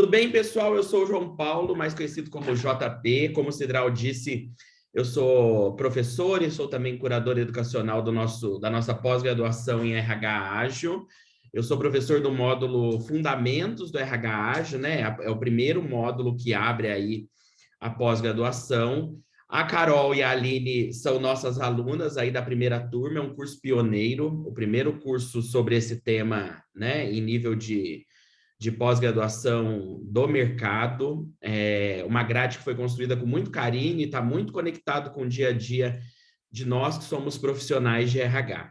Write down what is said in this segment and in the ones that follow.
Tudo bem, pessoal? Eu sou o João Paulo, mais conhecido como JP. Como o Cidral disse, eu sou professor e sou também curador educacional da nossa pós-graduação em RH Ágil. Eu sou professor do módulo Fundamentos do RH Ágil, né? É o primeiro módulo que abre aí a pós-graduação. A Carol e a Aline são nossas alunas aí da primeira turma, é um curso pioneiro, o primeiro curso sobre esse tema, né, em nível de pós-graduação do mercado, uma grade que foi construída com muito carinho e está muito conectado com o dia a dia de nós que somos profissionais de RH.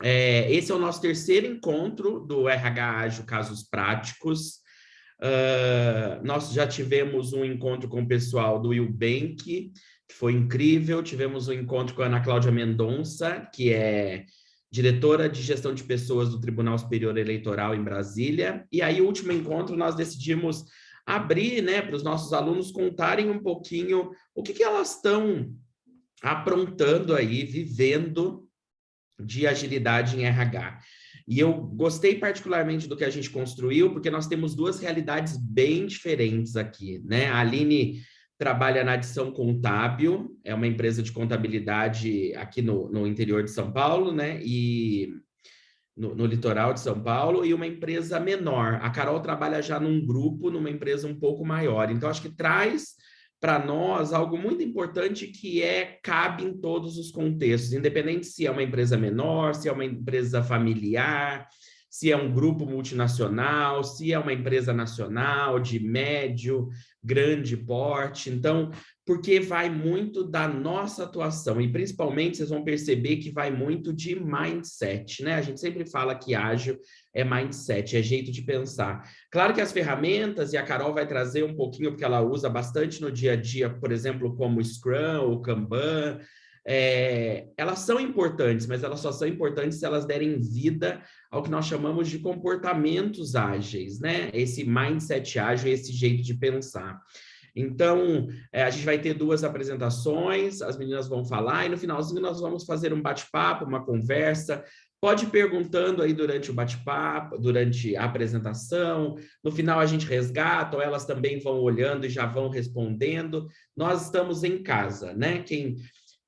Esse é o nosso terceiro encontro do RH Ágil Casos Práticos. Nós já tivemos um encontro com o pessoal do Willbank, que foi incrível. Tivemos um encontro com a Ana Cláudia Mendonça, que é diretora de gestão de pessoas do Tribunal Superior Eleitoral em Brasília. E aí, o último encontro, nós decidimos abrir, né, para os nossos alunos contarem um pouquinho o que elas estão aprontando aí, vivendo de agilidade em RH. E eu gostei particularmente do que a gente construiu, porque nós temos duas realidades bem diferentes aqui, né? A Aline trabalha na Adição Contábil, é uma empresa de contabilidade aqui no interior de São Paulo, né? E no litoral de São Paulo, e uma empresa menor. A Carol trabalha já num grupo, numa empresa um pouco maior. Então, acho que traz para nós algo muito importante que cabe em todos os contextos, independente se é uma empresa menor, se é uma empresa familiar, se é um grupo multinacional, se é uma empresa nacional de médio, grande porte. Então, porque vai muito da nossa atuação e principalmente vocês vão perceber que vai muito de mindset, né? A gente sempre fala que ágil é mindset, é jeito de pensar. Claro que as ferramentas, e a Carol vai trazer um pouquinho, porque ela usa bastante no dia a dia, por exemplo, como o Scrum, o Kanban, elas são importantes, mas elas só são importantes se elas derem vida ao que nós chamamos de comportamentos ágeis, né? Esse mindset ágil, esse jeito de pensar. Então, a gente vai ter duas apresentações, as meninas vão falar, e no finalzinho nós vamos fazer um bate-papo, uma conversa. Pode ir perguntando aí durante o bate-papo, durante a apresentação. No final a gente resgata, ou elas também vão olhando e já vão respondendo. Nós estamos em casa, né?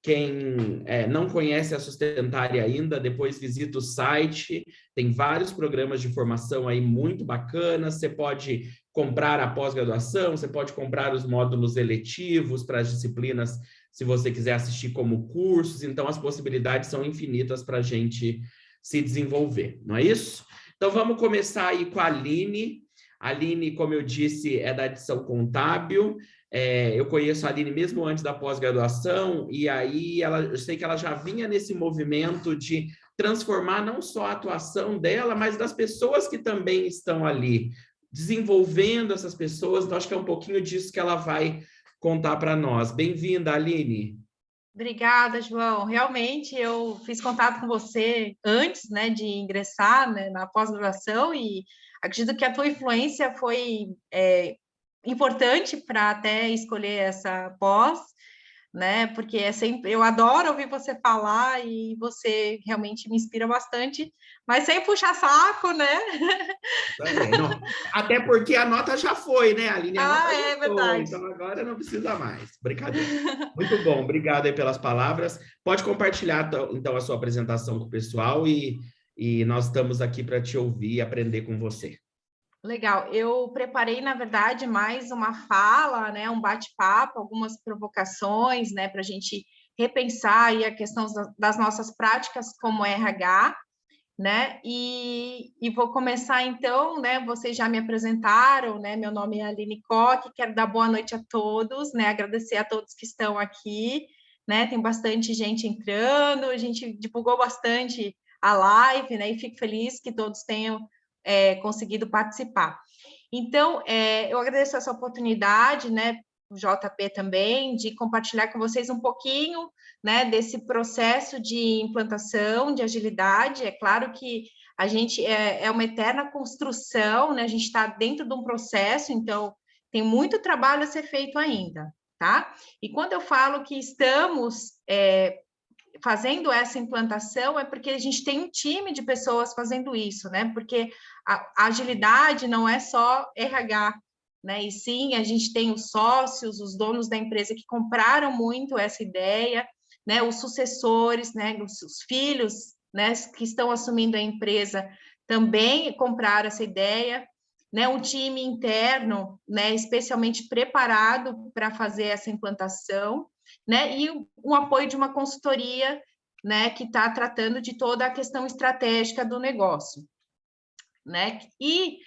Quem não conhece a Sustentária ainda, depois visita o site, tem vários programas de formação aí muito bacanas, você pode comprar a pós-graduação, você pode comprar os módulos eletivos para as disciplinas, se você quiser assistir como cursos, então as possibilidades são infinitas para a gente se desenvolver, não é isso? Então vamos começar aí com a Aline. A Aline, como eu disse, é da Adição Contábil. Eu conheço a Aline mesmo antes da pós-graduação, e aí eu sei que ela já vinha nesse movimento de transformar não só a atuação dela, mas das pessoas que também estão ali, desenvolvendo essas pessoas. Então, acho que é um pouquinho disso que ela vai contar para nós. Bem-vinda, Aline. Obrigada, João. Realmente, eu fiz contato com você antes, né, de ingressar, né, na pós-graduação, e acredito que a tua influência foi importante para até escolher essa pós, né? Porque eu adoro ouvir você falar e você realmente me inspira bastante, mas sem puxar saco, né? Não, até porque a nota já foi, né, Aline? A nota já foi, verdade. então agora não precisa mais. Brincadeira. Muito bom, obrigado aí pelas palavras. Pode compartilhar, então, a sua apresentação com o pessoal e nós estamos aqui para te ouvir e aprender com você. Legal, eu preparei, na verdade, mais uma fala, né, um bate-papo, algumas provocações, né, para a gente repensar aí a questão das nossas práticas como RH, né, e vou começar então, né, vocês já me apresentaram, né, meu nome é Aline Koch, quero dar boa noite a todos, né, agradecer a todos que estão aqui, né, tem bastante gente entrando, a gente divulgou bastante a live, né, e fico feliz que todos tenham conseguido participar. Então, eu agradeço essa oportunidade, né, o JP também, de compartilhar com vocês um pouquinho, né, desse processo de implantação, de agilidade. É claro que a gente é uma eterna construção, né, a gente está dentro de um processo, então tem muito trabalho a ser feito ainda, tá? E quando eu falo que estamos fazendo essa implantação, é porque a gente tem um time de pessoas fazendo isso, né? Porque a agilidade não é só RH, né? E sim, a gente tem os sócios, os donos da empresa que compraram muito essa ideia, né? Os sucessores, né? Os filhos, né? Que estão assumindo a empresa também compraram essa ideia, né? Um time interno, né? Especialmente preparado para fazer essa implantação, né? E um apoio de uma consultoria, né? Que está tratando de toda a questão estratégica do negócio, né? E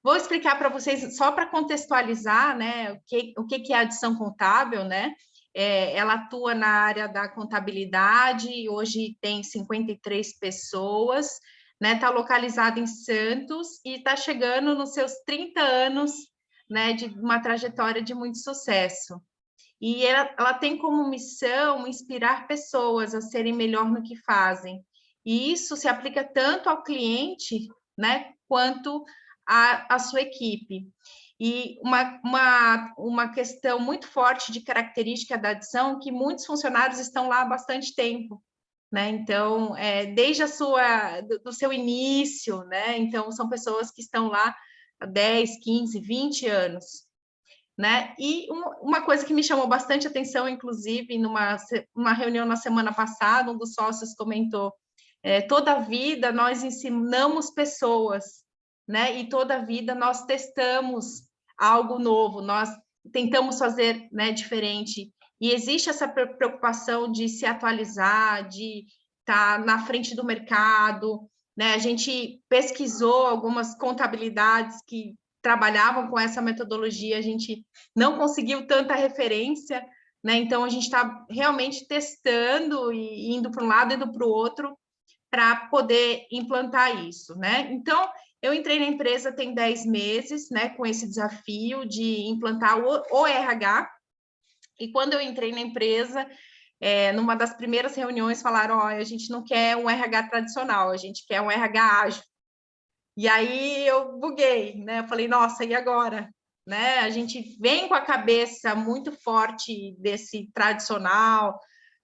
vou explicar para vocês, só para contextualizar, né, o que é a adição contábil, né? Ela atua na área da contabilidade, hoje tem 53 pessoas, né? Está localizada em Santos e está chegando nos seus 30 anos, né, de uma trajetória de muito sucesso. E ela tem como missão inspirar pessoas a serem melhor no que fazem. E isso se aplica tanto ao cliente, né, quanto à sua equipe. E uma questão muito forte de característica da adição, que muitos funcionários estão lá há bastante tempo, né? Então, desde do seu início, né? Então, são pessoas que estão lá há 10, 15, 20 anos. Né? E uma coisa que me chamou bastante atenção, inclusive, numa reunião na semana passada, um dos sócios comentou, toda a vida nós ensinamos pessoas, né? E toda a vida nós testamos algo novo, nós tentamos fazer, né, diferente. E existe essa preocupação de se atualizar, de estar na frente do mercado, né? A gente pesquisou algumas contabilidades que trabalhavam com essa metodologia, a gente não conseguiu tanta referência, né? Então, a gente está realmente testando e indo para um lado e indo para o outro para poder implantar isso, né? Então, eu entrei na empresa tem 10 meses, né, com esse desafio de implantar o RH, e quando eu entrei na empresa, numa das primeiras reuniões, falaram, a gente não quer um RH tradicional, a gente quer um RH ágil. E aí eu buguei, né? Eu falei, nossa, e agora? Né? A gente vem com a cabeça muito forte desse tradicional,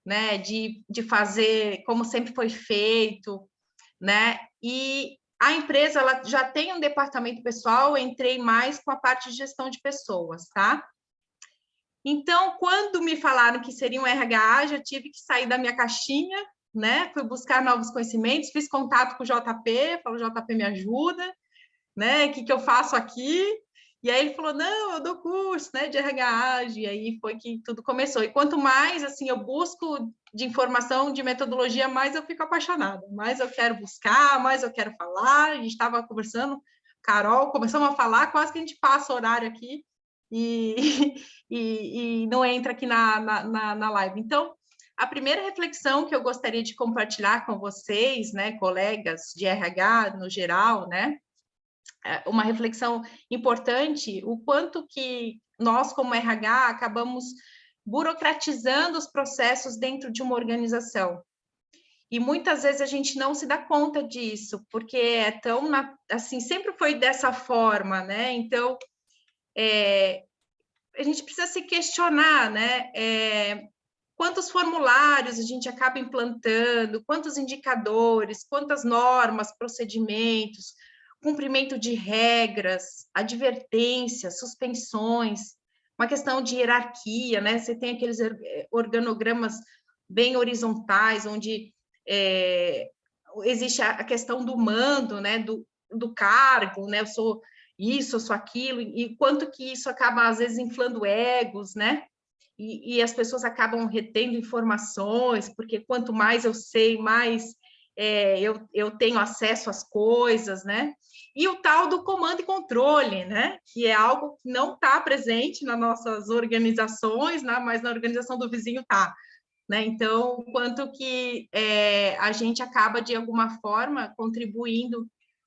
né? De fazer como sempre foi feito, né? E a empresa ela já tem um departamento pessoal, eu entrei mais com a parte de gestão de pessoas, tá? Então, quando me falaram que seria um RH, já tive que sair da minha caixinha, né? Fui buscar novos conhecimentos, fiz contato com o JP, falou, JP me ajuda, né? O que eu faço aqui? E aí ele falou, não, eu dou curso, né, de RH, e aí foi que tudo começou. E quanto mais, assim, eu busco de informação, de metodologia, mais eu fico apaixonada, mais eu quero buscar, mais eu quero falar. A gente estava conversando, Carol, começamos a falar, quase que a gente passa o horário aqui e, e não entra aqui na live. Então, a primeira reflexão que eu gostaria de compartilhar com vocês, né, colegas de RH no geral, né, uma reflexão importante, o quanto que nós, como RH, acabamos burocratizando os processos dentro de uma organização. E muitas vezes a gente não se dá conta disso, porque é tão, assim, sempre foi dessa forma, né? Então, a gente precisa se questionar, né? Quantos formulários a gente acaba implantando, quantos indicadores, quantas normas, procedimentos, cumprimento de regras, advertências, suspensões, uma questão de hierarquia, né? Você tem aqueles organogramas bem horizontais, onde existe a questão do mando, né? Do cargo, né? Eu sou isso, eu sou aquilo, e quanto que isso acaba, às vezes, inflando egos, né? E as pessoas acabam retendo informações, porque quanto mais eu sei, mais eu tenho acesso às coisas, né? E o tal do comando e controle, né? Que é algo que não está presente nas nossas organizações, né? Mas na organização do vizinho está. Né? Então, quanto que a gente acaba, de alguma forma, contribuindo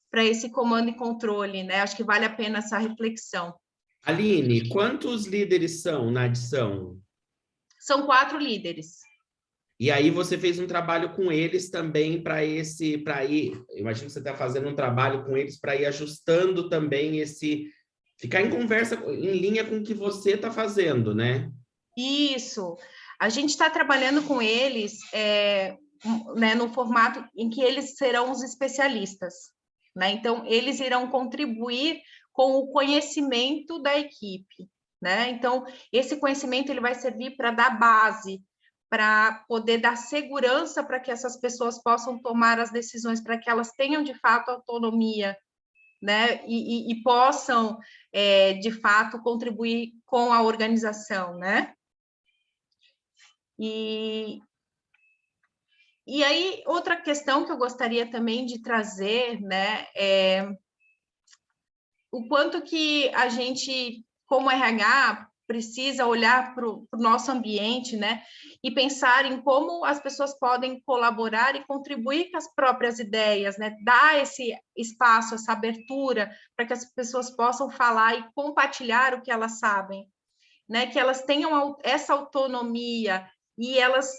para esse comando e controle, né? Acho que vale a pena essa reflexão. Aline, quantos líderes são na adição? São 4 líderes. E aí você fez um trabalho com eles também para ir, imagino que você está fazendo um trabalho com eles para ir ajustando também ficar em conversa, em linha com o que você está fazendo, né? Isso. A gente está trabalhando com eles, né, no formato em que eles serão os especialistas, né? Então, eles irão contribuir com o conhecimento da equipe, né? Então, esse conhecimento ele vai servir para dar base, para poder dar segurança para que essas pessoas possam tomar as decisões, para que elas tenham, de fato, autonomia, né? E possam, de fato, contribuir com a organização, né? E aí, outra questão que eu gostaria também de trazer, né, é o quanto que a gente, como RH, precisa olhar para o nosso ambiente, né, e pensar em como as pessoas podem colaborar e contribuir com as próprias ideias, né, dar esse espaço, essa abertura, para que as pessoas possam falar e compartilhar o que elas sabem, né, que elas tenham essa autonomia e elas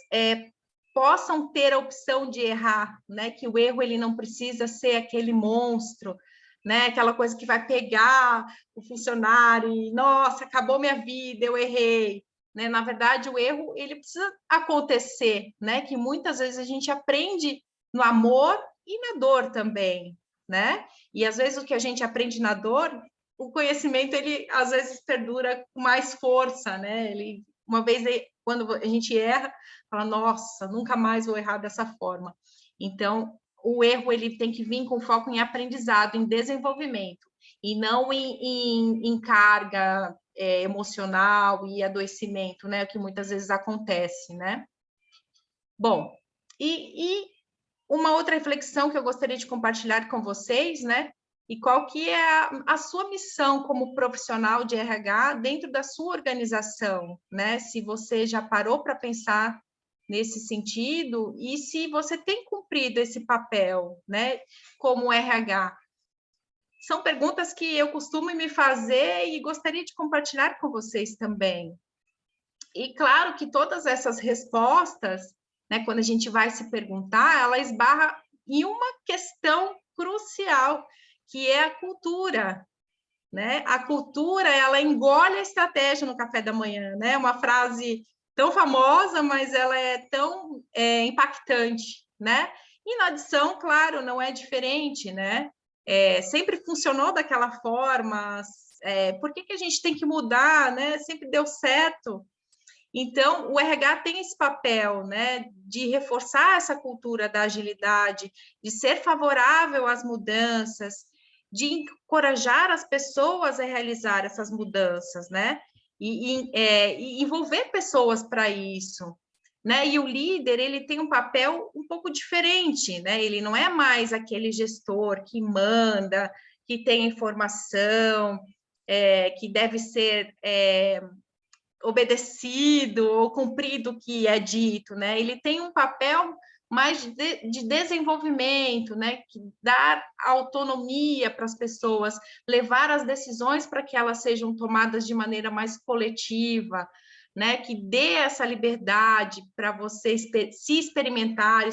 possam ter a opção de errar, né? Que o erro ele não precisa ser aquele monstro, né? Aquela coisa que vai pegar o funcionário e, nossa, acabou minha vida, eu errei, né? Na verdade, o erro ele precisa acontecer, né? Que muitas vezes a gente aprende no amor e na dor também, né? E às vezes o que a gente aprende na dor, o conhecimento ele às vezes perdura com mais força, né? Ele uma vez quando a gente erra, fala, nossa, nunca mais vou errar dessa forma. Então, o erro ele tem que vir com foco em aprendizado, em desenvolvimento, e não em carga emocional e adoecimento, né? Que muitas vezes acontece, né? Bom, e uma outra reflexão que eu gostaria de compartilhar com vocês, né? E qual que é a sua missão como profissional de RH dentro da sua organização, né? Se você já parou para pensar nesse sentido e se você tem cumprido esse papel, né? Como RH. São perguntas que eu costumo me fazer e gostaria de compartilhar com vocês também. E claro que todas essas respostas, né? Quando a gente vai se perguntar, ela esbarra em uma questão crucial, que é a cultura, né? A cultura, ela engole a estratégia no café da manhã, né? Uma frase tão famosa, mas ela é tão impactante, né? E na adição, claro, não é diferente, né? Sempre funcionou daquela forma, por que a gente tem que mudar, né? Sempre deu certo. Então, o RH tem esse papel, né, de reforçar essa cultura da agilidade, de ser favorável às mudanças, de encorajar as pessoas a realizar essas mudanças, né, e envolver pessoas para isso, né, e o líder, ele tem um papel um pouco diferente, né, ele não é mais aquele gestor que manda, que tem informação, que deve ser obedecido ou cumprido o que é dito, né? Ele tem um papel mais de desenvolvimento, né? Que dar autonomia para as pessoas, levar as decisões para que elas sejam tomadas de maneira mais coletiva, né? Que dê essa liberdade para você se experimentar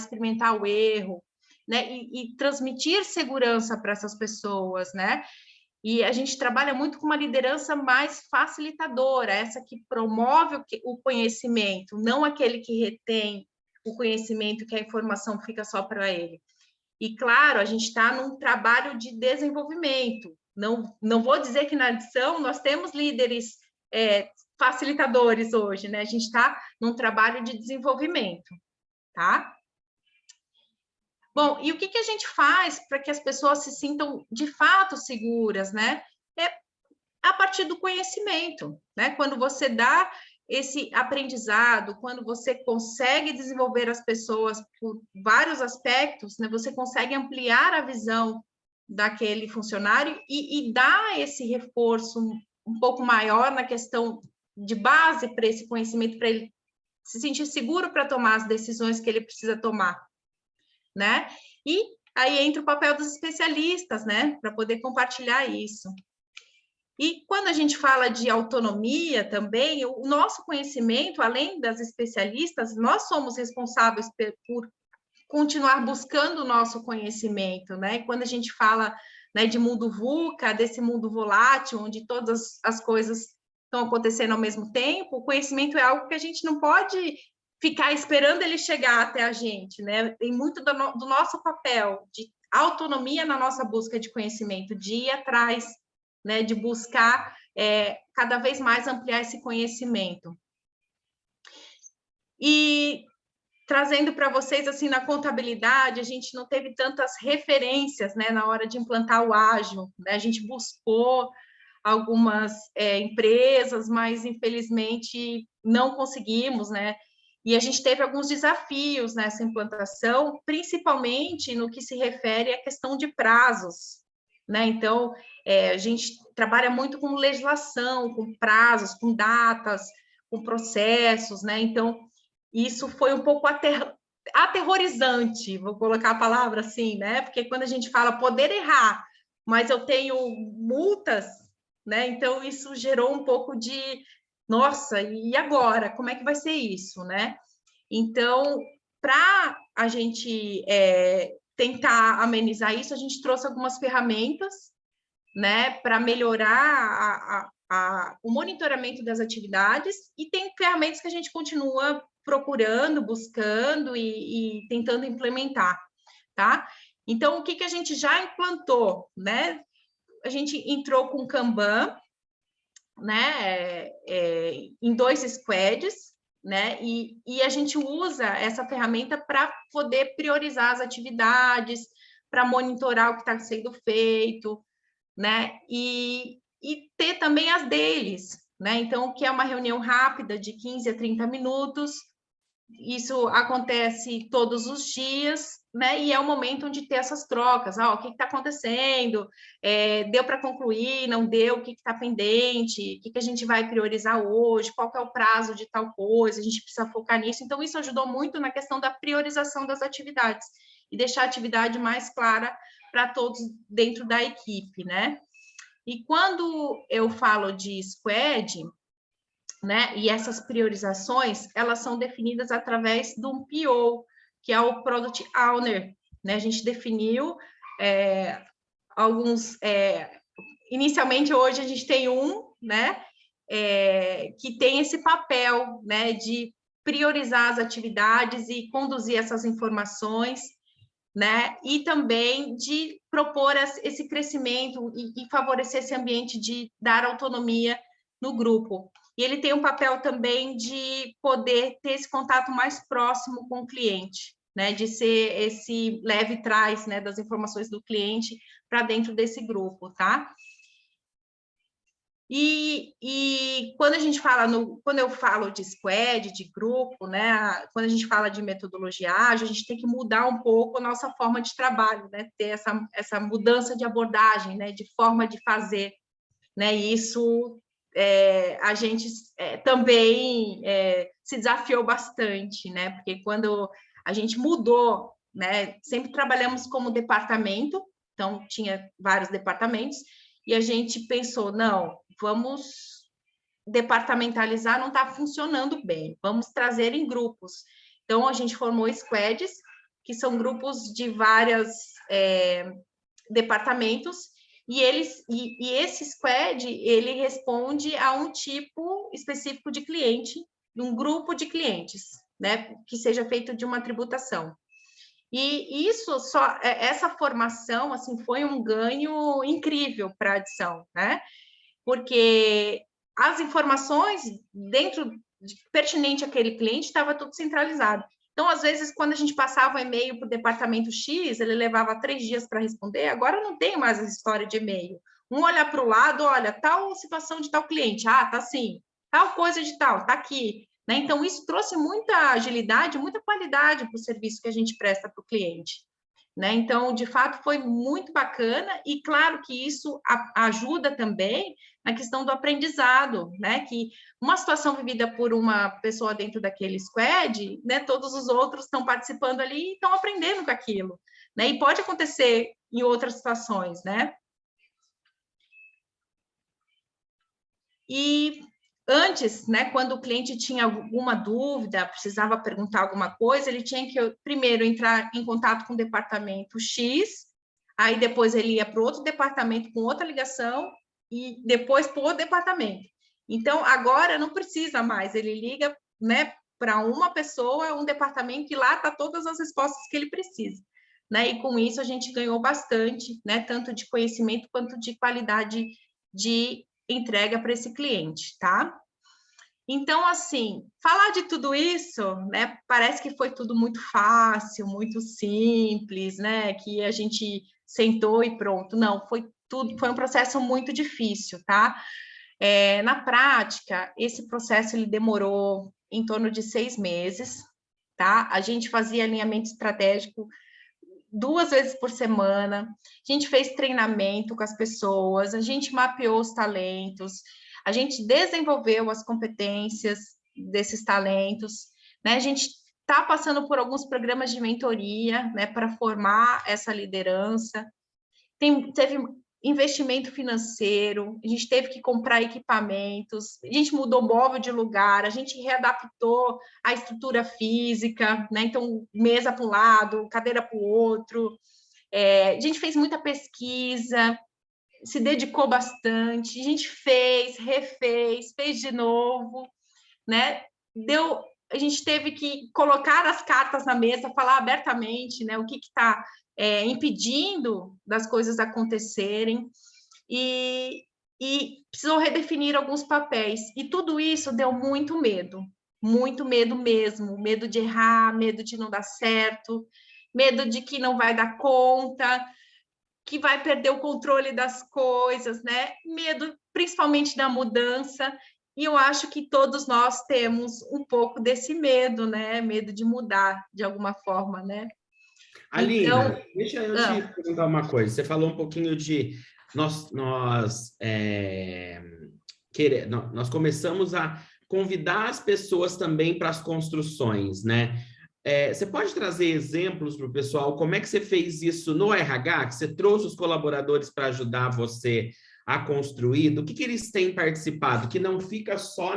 o erro, né? E transmitir segurança para essas pessoas, né? E a gente trabalha muito com uma liderança mais facilitadora, essa que promove o conhecimento, não aquele que retém o conhecimento, que a informação fica só para ele. E, claro, a gente está num trabalho de desenvolvimento. Não vou dizer que na adição nós temos líderes facilitadores hoje, né? A gente está num trabalho de desenvolvimento, tá? Bom, e o que a gente faz para que as pessoas se sintam de fato seguras, né? É a partir do conhecimento, né? Quando você dá esse aprendizado, quando você consegue desenvolver as pessoas por vários aspectos, né? Você consegue ampliar a visão daquele funcionário e dar esse reforço um pouco maior na questão de base para esse conhecimento, para ele se sentir seguro para tomar as decisões que ele precisa tomar, né? E aí entra o papel dos especialistas, né? Para poder compartilhar isso. E quando a gente fala de autonomia também, o nosso conhecimento, além das especialistas, nós somos responsáveis por continuar buscando o nosso conhecimento, né? E quando a gente fala, né, de mundo VUCA, desse mundo volátil, onde todas as coisas estão acontecendo ao mesmo tempo, o conhecimento é algo que a gente não pode ficar esperando ele chegar até a gente, né? Tem muito do nosso papel de autonomia na nossa busca de conhecimento, de ir atrás, né, de buscar cada vez mais ampliar esse conhecimento. E trazendo para vocês, assim, na contabilidade, a gente não teve tantas referências, né, na hora de implantar o ágil, né? A gente buscou algumas empresas, mas infelizmente não conseguimos, né? E a gente teve alguns desafios nessa implantação, principalmente no que se refere à questão de prazos, né? Então, a gente trabalha muito com legislação, com prazos, com datas, com processos, né? Então, isso foi um pouco aterrorizante, vou colocar a palavra assim, né? Porque quando a gente fala poder errar, mas eu tenho multas, né? Então, isso gerou um pouco de, nossa, e agora? Como é que vai ser isso, né? Então, para a gente tentar amenizar isso, a gente trouxe algumas ferramentas, né, para melhorar o monitoramento das atividades, e tem ferramentas que a gente continua procurando, buscando e tentando implementar, tá? Então, o que a gente já implantou, né? A gente entrou com Kanban, né, em 2 squads, né, e a gente usa essa ferramenta para poder priorizar as atividades, para monitorar o que está sendo feito, né, e ter também as deles, né, então, que é uma reunião rápida de 15 a 30 minutos, isso acontece todos os dias, né? E é o momento onde ter essas trocas. O que está acontecendo? Deu para concluir? Não deu? O que está pendente? O que a gente vai priorizar hoje? Qual que é o prazo de tal coisa? A gente precisa focar nisso. Então, isso ajudou muito na questão da priorização das atividades e deixar a atividade mais clara para todos dentro da equipe, né? E quando eu falo de squad, né? E essas priorizações, elas são definidas através de um PO, que é o Product Owner, né? A gente definiu alguns... inicialmente, hoje, a gente tem um, né? Que tem esse papel, né? De priorizar as atividades e conduzir essas informações, né? E também de propor esse crescimento e favorecer esse ambiente de dar autonomia no grupo. E ele tem um papel também de poder ter esse contato mais próximo com o cliente, né? De ser esse leve e traz, né, das informações do cliente para dentro desse grupo, tá? E quando a gente fala quando eu falo de squad, de grupo, né? Quando a gente fala de metodologia ágil, a gente tem que mudar um pouco a nossa forma de trabalho, né? Ter essa mudança de abordagem, né? De forma de fazer, né? E isso a gente também se desafiou bastante, né? Porque quando a gente mudou, né? Sempre trabalhamos como departamento, então tinha vários departamentos, e a gente pensou, não, vamos departamentalizar, não está funcionando bem, vamos trazer em grupos. Então, a gente formou squads, que são grupos de vários departamentos, e esse squad, ele responde a um tipo específico de cliente, de um grupo de clientes, né, que seja feito de uma tributação. E isso essa formação, assim, foi um ganho incrível para a Adição, né? Porque as informações pertinente àquele cliente estava tudo centralizado. Então, às vezes, quando a gente passava o e-mail para o departamento X, ele levava 3 dias para responder, agora não tem mais essa história de e-mail. Um olha para o lado, olha, tal situação de tal cliente, tá assim, tal coisa de tal, tá aqui. Né? Então, isso trouxe muita agilidade, muita qualidade para o serviço que a gente presta para o cliente. Né? Então, de fato, foi muito bacana, e claro que isso ajuda também na questão do aprendizado, né? Que uma situação vivida por uma pessoa dentro daquele squad, né? Todos os outros estão participando ali e estão aprendendo com aquilo, né? E pode acontecer em outras situações, né? E antes, né, quando o cliente tinha alguma dúvida, precisava perguntar alguma coisa, ele tinha que primeiro entrar em contato com o departamento X, aí depois ele ia para outro departamento com outra ligação e depois para outro departamento. Então, agora não precisa mais, ele liga, né, para uma pessoa, um departamento, e lá está todas as respostas que ele precisa. Né? E com isso a gente ganhou bastante, né, tanto de conhecimento quanto de qualidade de entrega para esse cliente, tá? Então, assim, falar de tudo isso, né, parece que foi tudo muito fácil, muito simples, né, que a gente sentou e pronto. Não, foi um processo muito difícil, tá? Na prática, esse processo ele demorou em torno de 6 meses, tá? A gente fazia alinhamento estratégico 2 vezes por semana, a gente fez treinamento com as pessoas, a gente mapeou os talentos, a gente desenvolveu as competências desses talentos, né? A gente está passando por alguns programas de mentoria, né, para formar essa liderança. Teve investimento financeiro, a gente teve que comprar equipamentos, a gente mudou móvel de lugar, a gente readaptou a estrutura física, né? Então, mesa para um lado, cadeira para o outro. A gente fez muita pesquisa, se dedicou bastante, a gente refez de novo, né? A gente teve que colocar as cartas na mesa, falar abertamente, né? O que está impedindo das coisas acontecerem e precisou redefinir alguns papéis. E tudo isso deu muito medo mesmo, medo de errar, medo de não dar certo, medo de que não vai dar conta, que vai perder o controle das coisas, né? Medo principalmente da mudança. E eu acho que todos nós temos um pouco desse medo, né? Medo de mudar de alguma forma, né? Aline, Então, deixa eu te perguntar uma coisa. Você falou um pouquinho de nós começamos a convidar as pessoas também para as construções, né? Você pode trazer exemplos para o pessoal? Como é que você fez isso no RH? Que você trouxe os colaboradores para ajudar você a construir? Do que eles têm participado? Que não fica só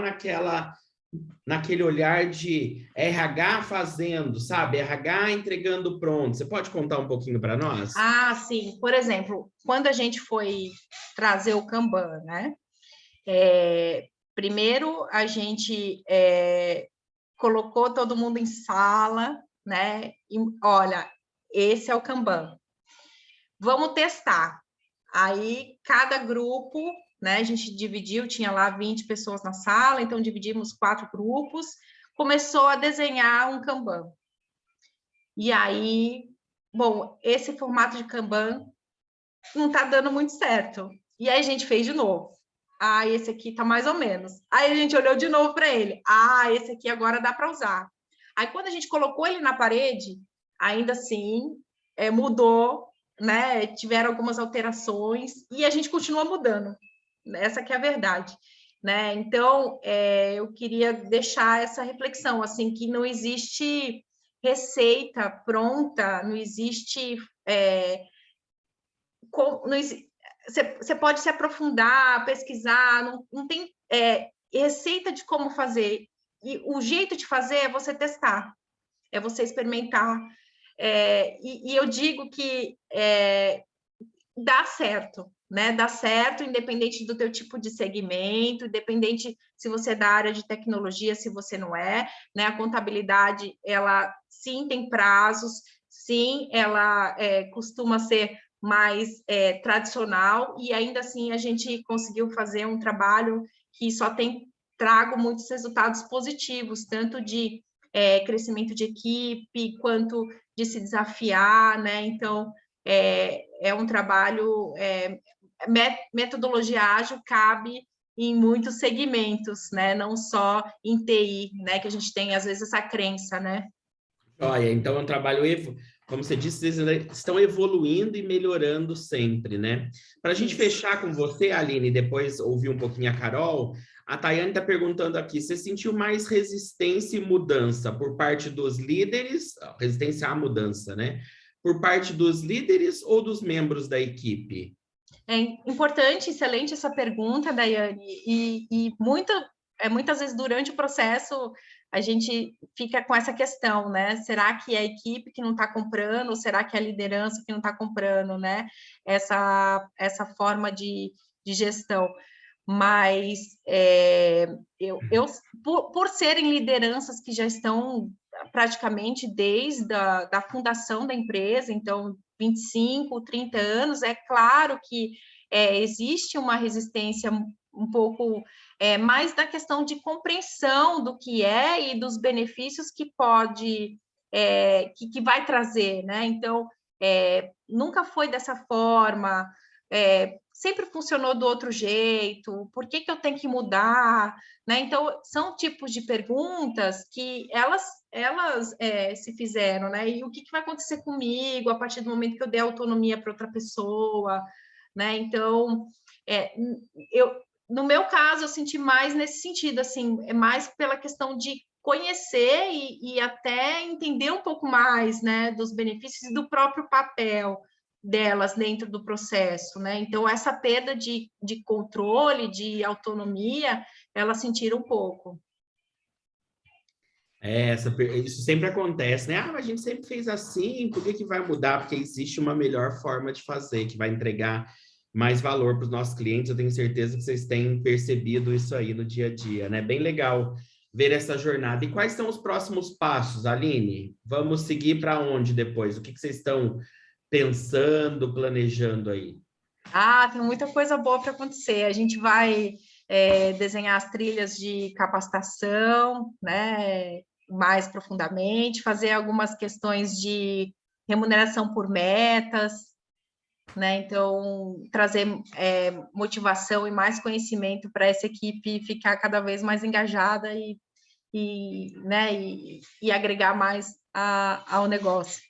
naquele olhar de RH fazendo, sabe? RH entregando pronto. Você pode contar um pouquinho para nós? Ah, sim. Por exemplo, quando a gente foi trazer o Kanban, né? Primeiro, a gente colocou todo mundo em sala, né? E, olha, esse é o Kanban. Vamos testar. Aí, cada grupo, né? A gente dividiu, tinha lá 20 pessoas na sala, então dividimos 4 grupos, começou a desenhar um Kanban. E aí, bom, esse formato de Kanban não está dando muito certo. E aí a gente fez de novo. Ah, esse aqui tá mais ou menos. Aí a gente olhou de novo para ele. Ah, esse aqui agora dá para usar. Aí quando a gente colocou ele na parede, ainda assim mudou, né? Tiveram algumas alterações e a gente continua mudando. Essa que é a verdade, né? Então eu queria deixar essa reflexão, assim, que não existe receita pronta, não existe você pode se aprofundar, pesquisar, não tem receita de como fazer. E o jeito de fazer é você testar, é você experimentar. E eu digo que dá certo, né? Dá certo, independente do teu tipo de segmento, independente se você é da área de tecnologia, se você não é, né? A contabilidade, ela sim tem prazos, sim, ela costuma ser mais tradicional, e ainda assim a gente conseguiu fazer um trabalho que só tem trago muitos resultados positivos, tanto de crescimento de equipe, quanto de se desafiar, né? Então, é um trabalho, metodologia ágil cabe em muitos segmentos, né? Não só em TI, né? Que a gente tem, às vezes, essa crença, né? Olha, então é um trabalho, como você disse, eles estão evoluindo e melhorando sempre, né? Para a gente fechar com você, Aline, e depois ouvir um pouquinho a Carol, a Tayane está perguntando aqui, você sentiu mais resistência e mudança por parte dos líderes, resistência à mudança, né? Por parte dos líderes ou dos membros da equipe? É importante, excelente essa pergunta, Daiane, e muitas vezes durante o processo a gente fica com essa questão, né? Será que é a equipe que não está comprando, ou será que é a liderança que não está comprando, né? Essa forma de gestão. Mas por serem lideranças que já estão praticamente desde a fundação da empresa, então 25, 30 anos, é claro que existe uma resistência um pouco mais da questão de compreensão do que é e dos benefícios que pode, que vai trazer, né? Então, nunca foi dessa forma, sempre funcionou do outro jeito, por que eu tenho que mudar? Né? Então, são tipos de perguntas que elas se fizeram, né? E o que vai acontecer comigo a partir do momento que eu der autonomia para outra pessoa, né? Então, no meu caso, eu senti mais nesse sentido, assim, é mais pela questão de conhecer e até entender um pouco mais, né, dos benefícios e do próprio papel delas dentro do processo, né? Então, essa perda de controle, de autonomia, elas sentiram um pouco. Isso sempre acontece, né? Mas a gente sempre fez assim, por que vai mudar? Porque existe uma melhor forma de fazer, que vai entregar mais valor para os nossos clientes. Eu tenho certeza que vocês têm percebido isso aí no dia a dia, né? Bem legal ver essa jornada. E quais são os próximos passos, Aline? Vamos seguir para onde depois? O que vocês estão pensando, planejando aí? Tem muita coisa boa para acontecer. A gente vai desenhar as trilhas de capacitação, né, mais profundamente, fazer algumas questões de remuneração por metas, né? Então, trazer motivação e mais conhecimento para essa equipe ficar cada vez mais engajada né, e agregar mais ao negócio.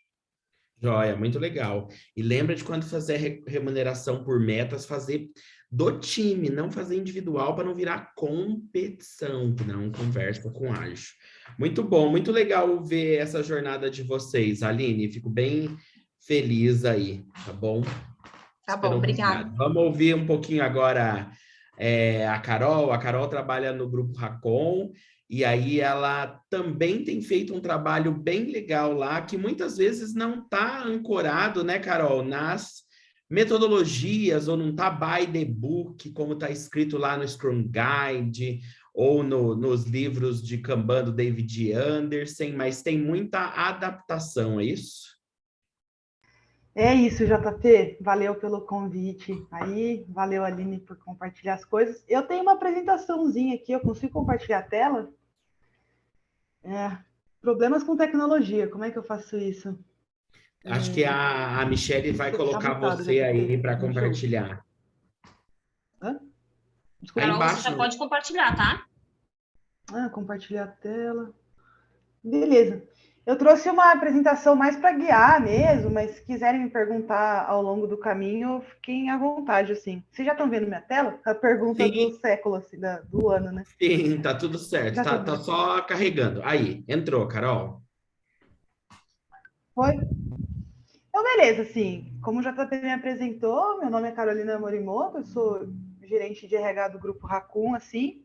Joia, muito legal. E lembra de quando fazer remuneração por metas, fazer do time, não fazer individual para não virar competição, que não conversa com ágil. Muito bom, muito legal ver essa jornada de vocês, Aline. Fico bem feliz aí, tá bom? Tá bom, obrigada. Vamos ouvir um pouquinho agora a Carol. A Carol trabalha no Grupo Racon e aí ela também tem feito um trabalho bem legal lá, que muitas vezes não está ancorado, né, Carol, nas metodologias, ou não está by the book, como está escrito lá no Scrum Guide, ou nos livros de Kanban do David Anderson, mas tem muita adaptação, é isso? É isso, JP. Valeu pelo convite aí. Valeu, Aline, por compartilhar as coisas. Eu tenho uma apresentaçãozinha aqui, eu consigo compartilhar a tela? Problemas com tecnologia, como é que eu faço isso? Acho que a Michelle vai colocar você aí para compartilhar. Desculpa. Carol, você já pode compartilhar, tá? Compartilhar a tela. Beleza. Eu trouxe uma apresentação mais para guiar mesmo, mas se quiserem me perguntar ao longo do caminho, fiquem à vontade, assim. Vocês já estão vendo minha tela? A pergunta do século, assim, do ano, né? Sim, tá tudo certo. Tá só carregando. Aí, entrou, Carol. Foi? Então, beleza, assim, como o JP me apresentou, meu nome é Carolina Morimoto, eu sou gerente de RH do Grupo Racon, assim,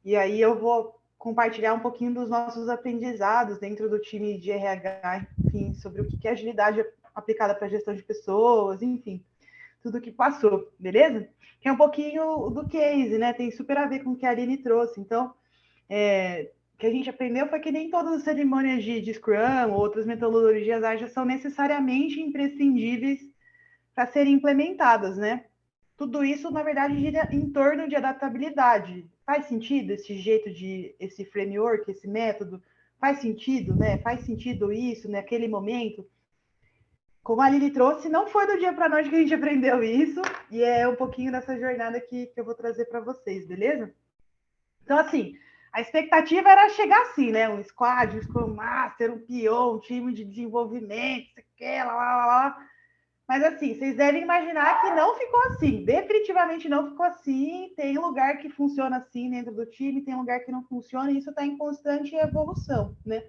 e aí eu vou compartilhar um pouquinho dos nossos aprendizados dentro do time de RH, enfim, sobre o que é agilidade aplicada para a gestão de pessoas, enfim, tudo que passou, beleza? Que é um pouquinho do case, né? Tem super a ver com o que a Aline trouxe. Então, o que a gente aprendeu foi que nem todas as cerimônias de Scrum ou outras metodologias ágeis são necessariamente imprescindíveis para serem implementadas, né? Tudo isso, na verdade, gira em torno de adaptabilidade. Faz sentido esse jeito esse framework, esse método? Faz sentido, né? Faz sentido isso naquele momento? Como a Lili trouxe, não foi do dia para a noite que a gente aprendeu isso, e é um pouquinho dessa jornada que eu vou trazer para vocês, beleza? Então, assim, a expectativa era chegar assim, né? Um squad, um Scrum Master, um PO, um time de desenvolvimento, lá. Mas, assim, vocês devem imaginar que não ficou assim. Definitivamente não ficou assim. Tem lugar que funciona assim dentro do time, tem lugar que não funciona, e isso está em constante evolução, né?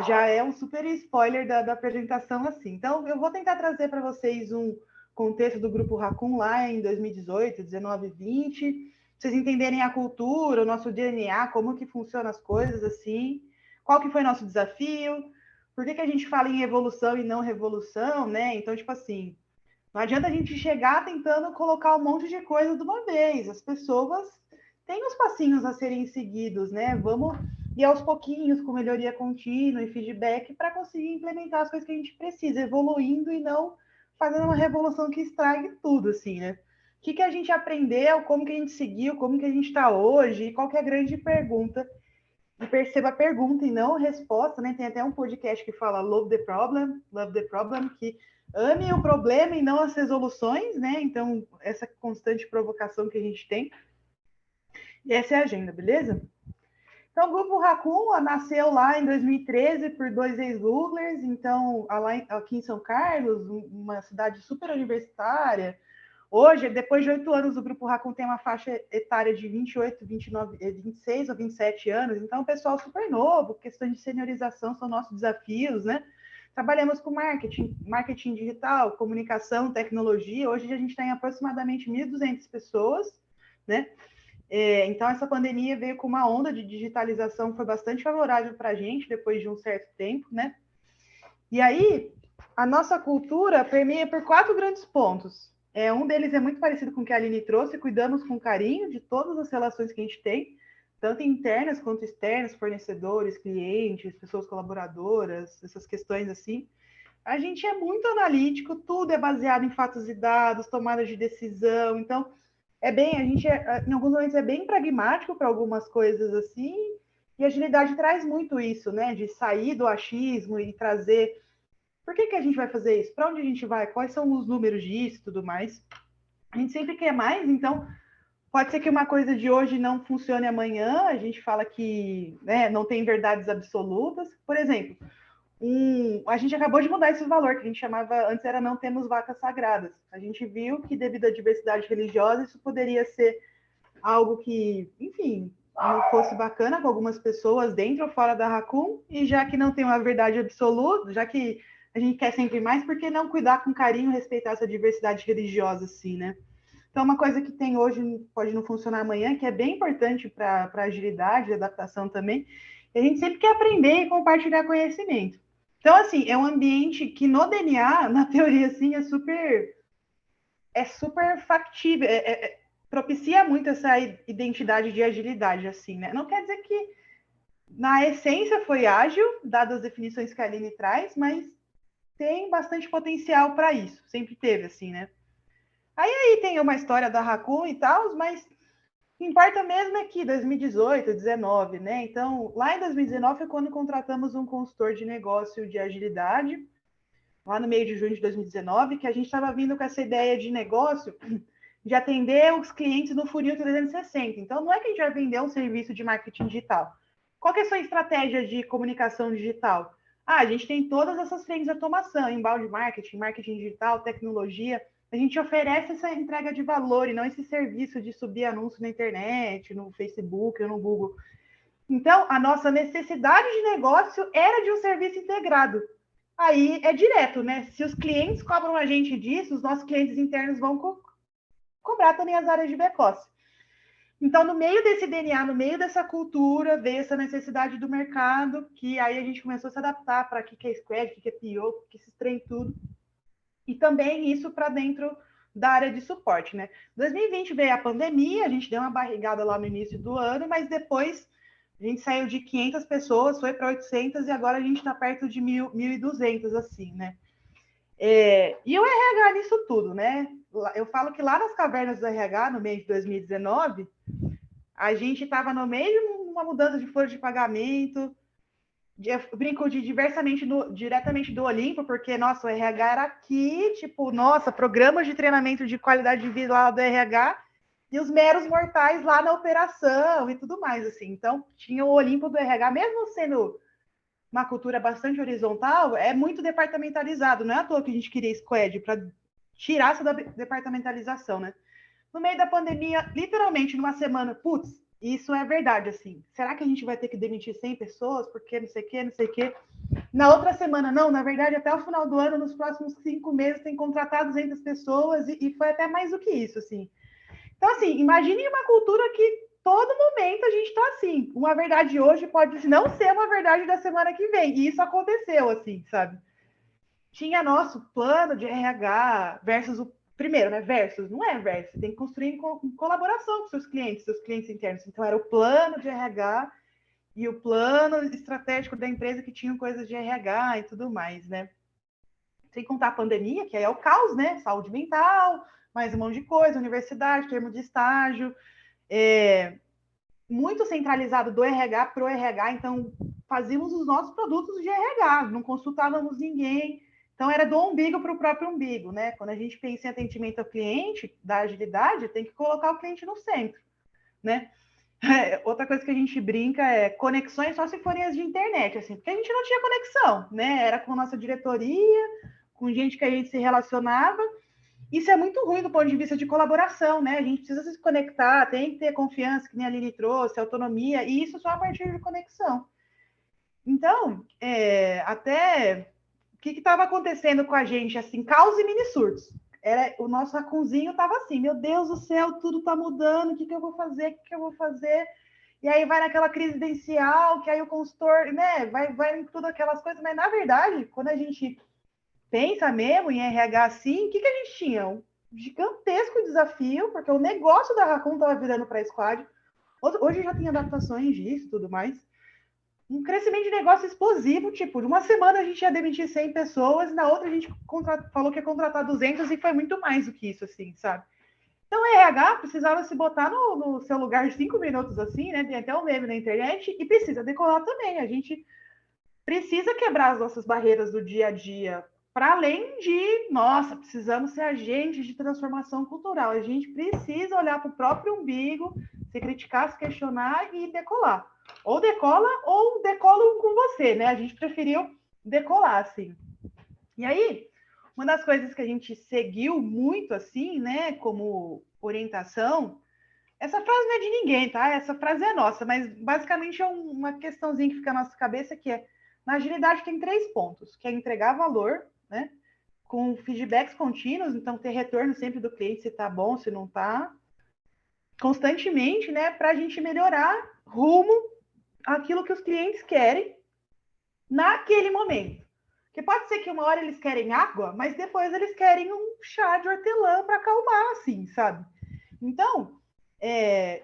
Já é um super spoiler da apresentação assim. Então, eu vou tentar trazer para vocês um contexto do Grupo Racon lá em 2018, 19, 20, pra vocês entenderem a cultura, o nosso DNA, como que funcionam as coisas, assim, qual que foi nosso desafio, por que a gente fala em evolução e não revolução, né? Então, tipo assim, não adianta a gente chegar tentando colocar um monte de coisa de uma vez. As pessoas têm os passinhos a serem seguidos, né? Vamos ir aos pouquinhos, com melhoria contínua e feedback, para conseguir implementar as coisas que a gente precisa, evoluindo e não fazendo uma revolução que estrague tudo, assim, né? O que a gente aprendeu, como que a gente seguiu, como que a gente está hoje, e qual que é a grande pergunta? E perceba a pergunta e não a resposta, né? Tem até um podcast que fala Love the Problem, que ame o problema e não as resoluções, né? Então, essa constante provocação que a gente tem. E essa é a agenda, beleza? Então, o Grupo Raccoon nasceu lá em 2013 por 2 ex-Googlers, então, aqui em São Carlos, uma cidade super universitária. Hoje, depois de 8 anos, o Grupo Raccoon tem uma faixa etária de 28, 29, 26 ou 27 anos, então, o pessoal super novo, questões de seniorização são nossos desafios, né? Trabalhamos com marketing digital, comunicação, tecnologia. Hoje a gente tem aproximadamente 1.200 pessoas, né? Então, essa pandemia veio com uma onda de digitalização que foi bastante favorável para a gente, depois de um certo tempo, né? E aí, a nossa cultura permeia por 4 grandes pontos. Um deles é muito parecido com o que a Aline trouxe, cuidamos com carinho de todas as relações que a gente tem, tanto internas quanto externas, fornecedores, clientes, pessoas colaboradoras, essas questões assim. A gente é muito analítico, tudo é baseado em fatos e dados, tomada de decisão, então em alguns momentos é bem pragmático para algumas coisas assim, e a agilidade traz muito isso, né, de sair do achismo e trazer por que a gente vai fazer isso? Para onde a gente vai? Quais são os números disso e tudo mais? A gente sempre quer mais, então pode ser que uma coisa de hoje não funcione amanhã, a gente fala que, né, não tem verdades absolutas. Por exemplo, a gente acabou de mudar esse valor, que a gente chamava, antes era não temos vacas sagradas. A gente viu que devido à diversidade religiosa, isso poderia ser algo que, enfim, não fosse bacana com algumas pessoas dentro ou fora da Raccoon, e já que não tem uma verdade absoluta, já que a gente quer sempre mais, por que não cuidar com carinho, respeitar essa diversidade religiosa, assim, né? Então, uma coisa que tem hoje pode não funcionar amanhã, que é bem importante para a agilidade, adaptação também, a gente sempre quer aprender e compartilhar conhecimento. Então, assim, é um ambiente que no DNA, na teoria, assim, é super factível, propicia muito essa identidade de agilidade, assim, né? Não quer dizer que na essência foi ágil, dadas as definições que a Aline traz, mas tem bastante potencial para isso, sempre teve, assim, né? Aí tem uma história da Raccoon e tal, mas o que importa mesmo é que 2018, 2019, né? Então, lá em 2019 foi quando contratamos um consultor de negócio de agilidade, lá no meio de junho de 2019, que a gente estava vindo com essa ideia de negócio de atender os clientes no funil 360. Então, não é que a gente vai vender um serviço de marketing digital. Qual que é a sua estratégia de comunicação digital? A gente tem todas essas frentes de automação, inbound marketing, marketing digital, tecnologia. A gente oferece essa entrega de valor e não esse serviço de subir anúncio na internet, no Facebook ou no Google. Então, a nossa necessidade de negócio era de um serviço integrado. Aí é direto, né? Se os clientes cobram a gente disso, os nossos clientes internos vão cobrar também as áreas de back-office. Então, no meio desse DNA, no meio dessa cultura, veio essa necessidade do mercado, que aí a gente começou a se adaptar para o que é Squad, o que é PO, o que se trem tudo. E também isso para dentro da área de suporte, né? 2020 veio a pandemia, a gente deu uma barrigada lá no início do ano, mas depois a gente saiu de 500 pessoas, foi para 800 e agora a gente está perto de 1.200, assim, né? E o RH nisso tudo, né? Eu falo que lá nas cavernas do RH, no mês de 2019, a gente estava no meio de uma mudança de folha de pagamento, eu brinco de diretamente do Olimpo, porque, nossa, o RH era aqui, tipo, nossa, programas de treinamento de qualidade de vida lá do RH, e os meros mortais lá na operação e tudo mais, assim. Então, tinha o Olimpo do RH, mesmo sendo uma cultura bastante horizontal, é muito departamentalizado. Não é à toa que a gente queria Squad, para tirar essa departamentalização, né? No meio da pandemia, literalmente, numa semana, putz, isso é verdade, assim. Será que a gente vai ter que demitir 100 pessoas? Porque não sei o quê, não sei o quê. Na outra semana, não. Na verdade, até o final do ano, nos próximos 5 meses, tem contratado 200 pessoas e foi até mais do que isso, assim. Então, assim, imagine uma cultura que todo momento a gente está assim. Uma verdade hoje pode não ser uma verdade da semana que vem. E isso aconteceu, assim, sabe? Tinha nosso plano de RH versus o primeiro, né? Versus, não é versus, você tem que construir em colaboração com seus clientes internos. Então, era o plano de RH e o plano estratégico da empresa que tinha coisas de RH e tudo mais, né? sem contar a pandemia, que aí é o caos, né? Saúde mental, mais um monte de coisa, universidade, termo de estágio, muito centralizado do RH para o RH, então fazíamos os nossos produtos de RH, não consultávamos ninguém, então era do umbigo para o próprio umbigo, né? Quando a gente pensa em atendimento ao cliente, da agilidade, tem que colocar o cliente no centro, né? Outra coisa que a gente brinca é conexões só se forem as de internet, assim, porque a gente não tinha conexão, né? Era com nossa diretoria, com gente que a gente se relacionava. Isso é muito ruim do ponto de vista de colaboração, né? A gente precisa se conectar, tem que ter confiança, que nem a Lili trouxe, autonomia, e isso só a partir de conexão. Então, até o que estava acontecendo com a gente, assim, caos e mini surtos. O nosso racunzinho estava assim, meu Deus do céu, tudo está mudando, o que eu vou fazer, o que eu vou fazer? E aí vai naquela crise existencial, que aí o consultor, né, vai em tudo aquelas coisas, mas na verdade, quando a gente pensa mesmo em RH assim, o que a gente tinha? Um gigantesco desafio, porque o negócio da Raccoon estava virando para a Squad. Hoje já tem adaptações disso e tudo mais. Um crescimento de negócio explosivo, tipo, de uma semana a gente ia demitir 100 pessoas, na outra a gente falou que ia contratar 200 e foi muito mais do que isso, assim, sabe? Então, o RH precisava se botar no seu lugar de 5 minutos, assim, né? Tem até um meme na internet, e precisa decolar também. A gente precisa quebrar as nossas barreiras do dia a dia, para além de, nossa, precisamos ser agentes de transformação cultural. A gente precisa olhar para o próprio umbigo, se criticar, se questionar e decolar. Ou decola, ou decolam com você, né? A gente preferiu decolar, assim. E aí, uma das coisas que a gente seguiu muito, assim, né, como orientação, essa frase não é de ninguém, tá? Essa frase é nossa, mas basicamente é uma questãozinha que fica na nossa cabeça, que é, na agilidade tem 3 pontos, que é entregar valor, né? Com feedbacks contínuos, então ter retorno sempre do cliente, se tá bom, se não tá, constantemente, né? Para a gente melhorar rumo àquilo que os clientes querem naquele momento. Porque pode ser que uma hora eles querem água, mas depois eles querem um chá de hortelã para acalmar, assim, sabe? Então,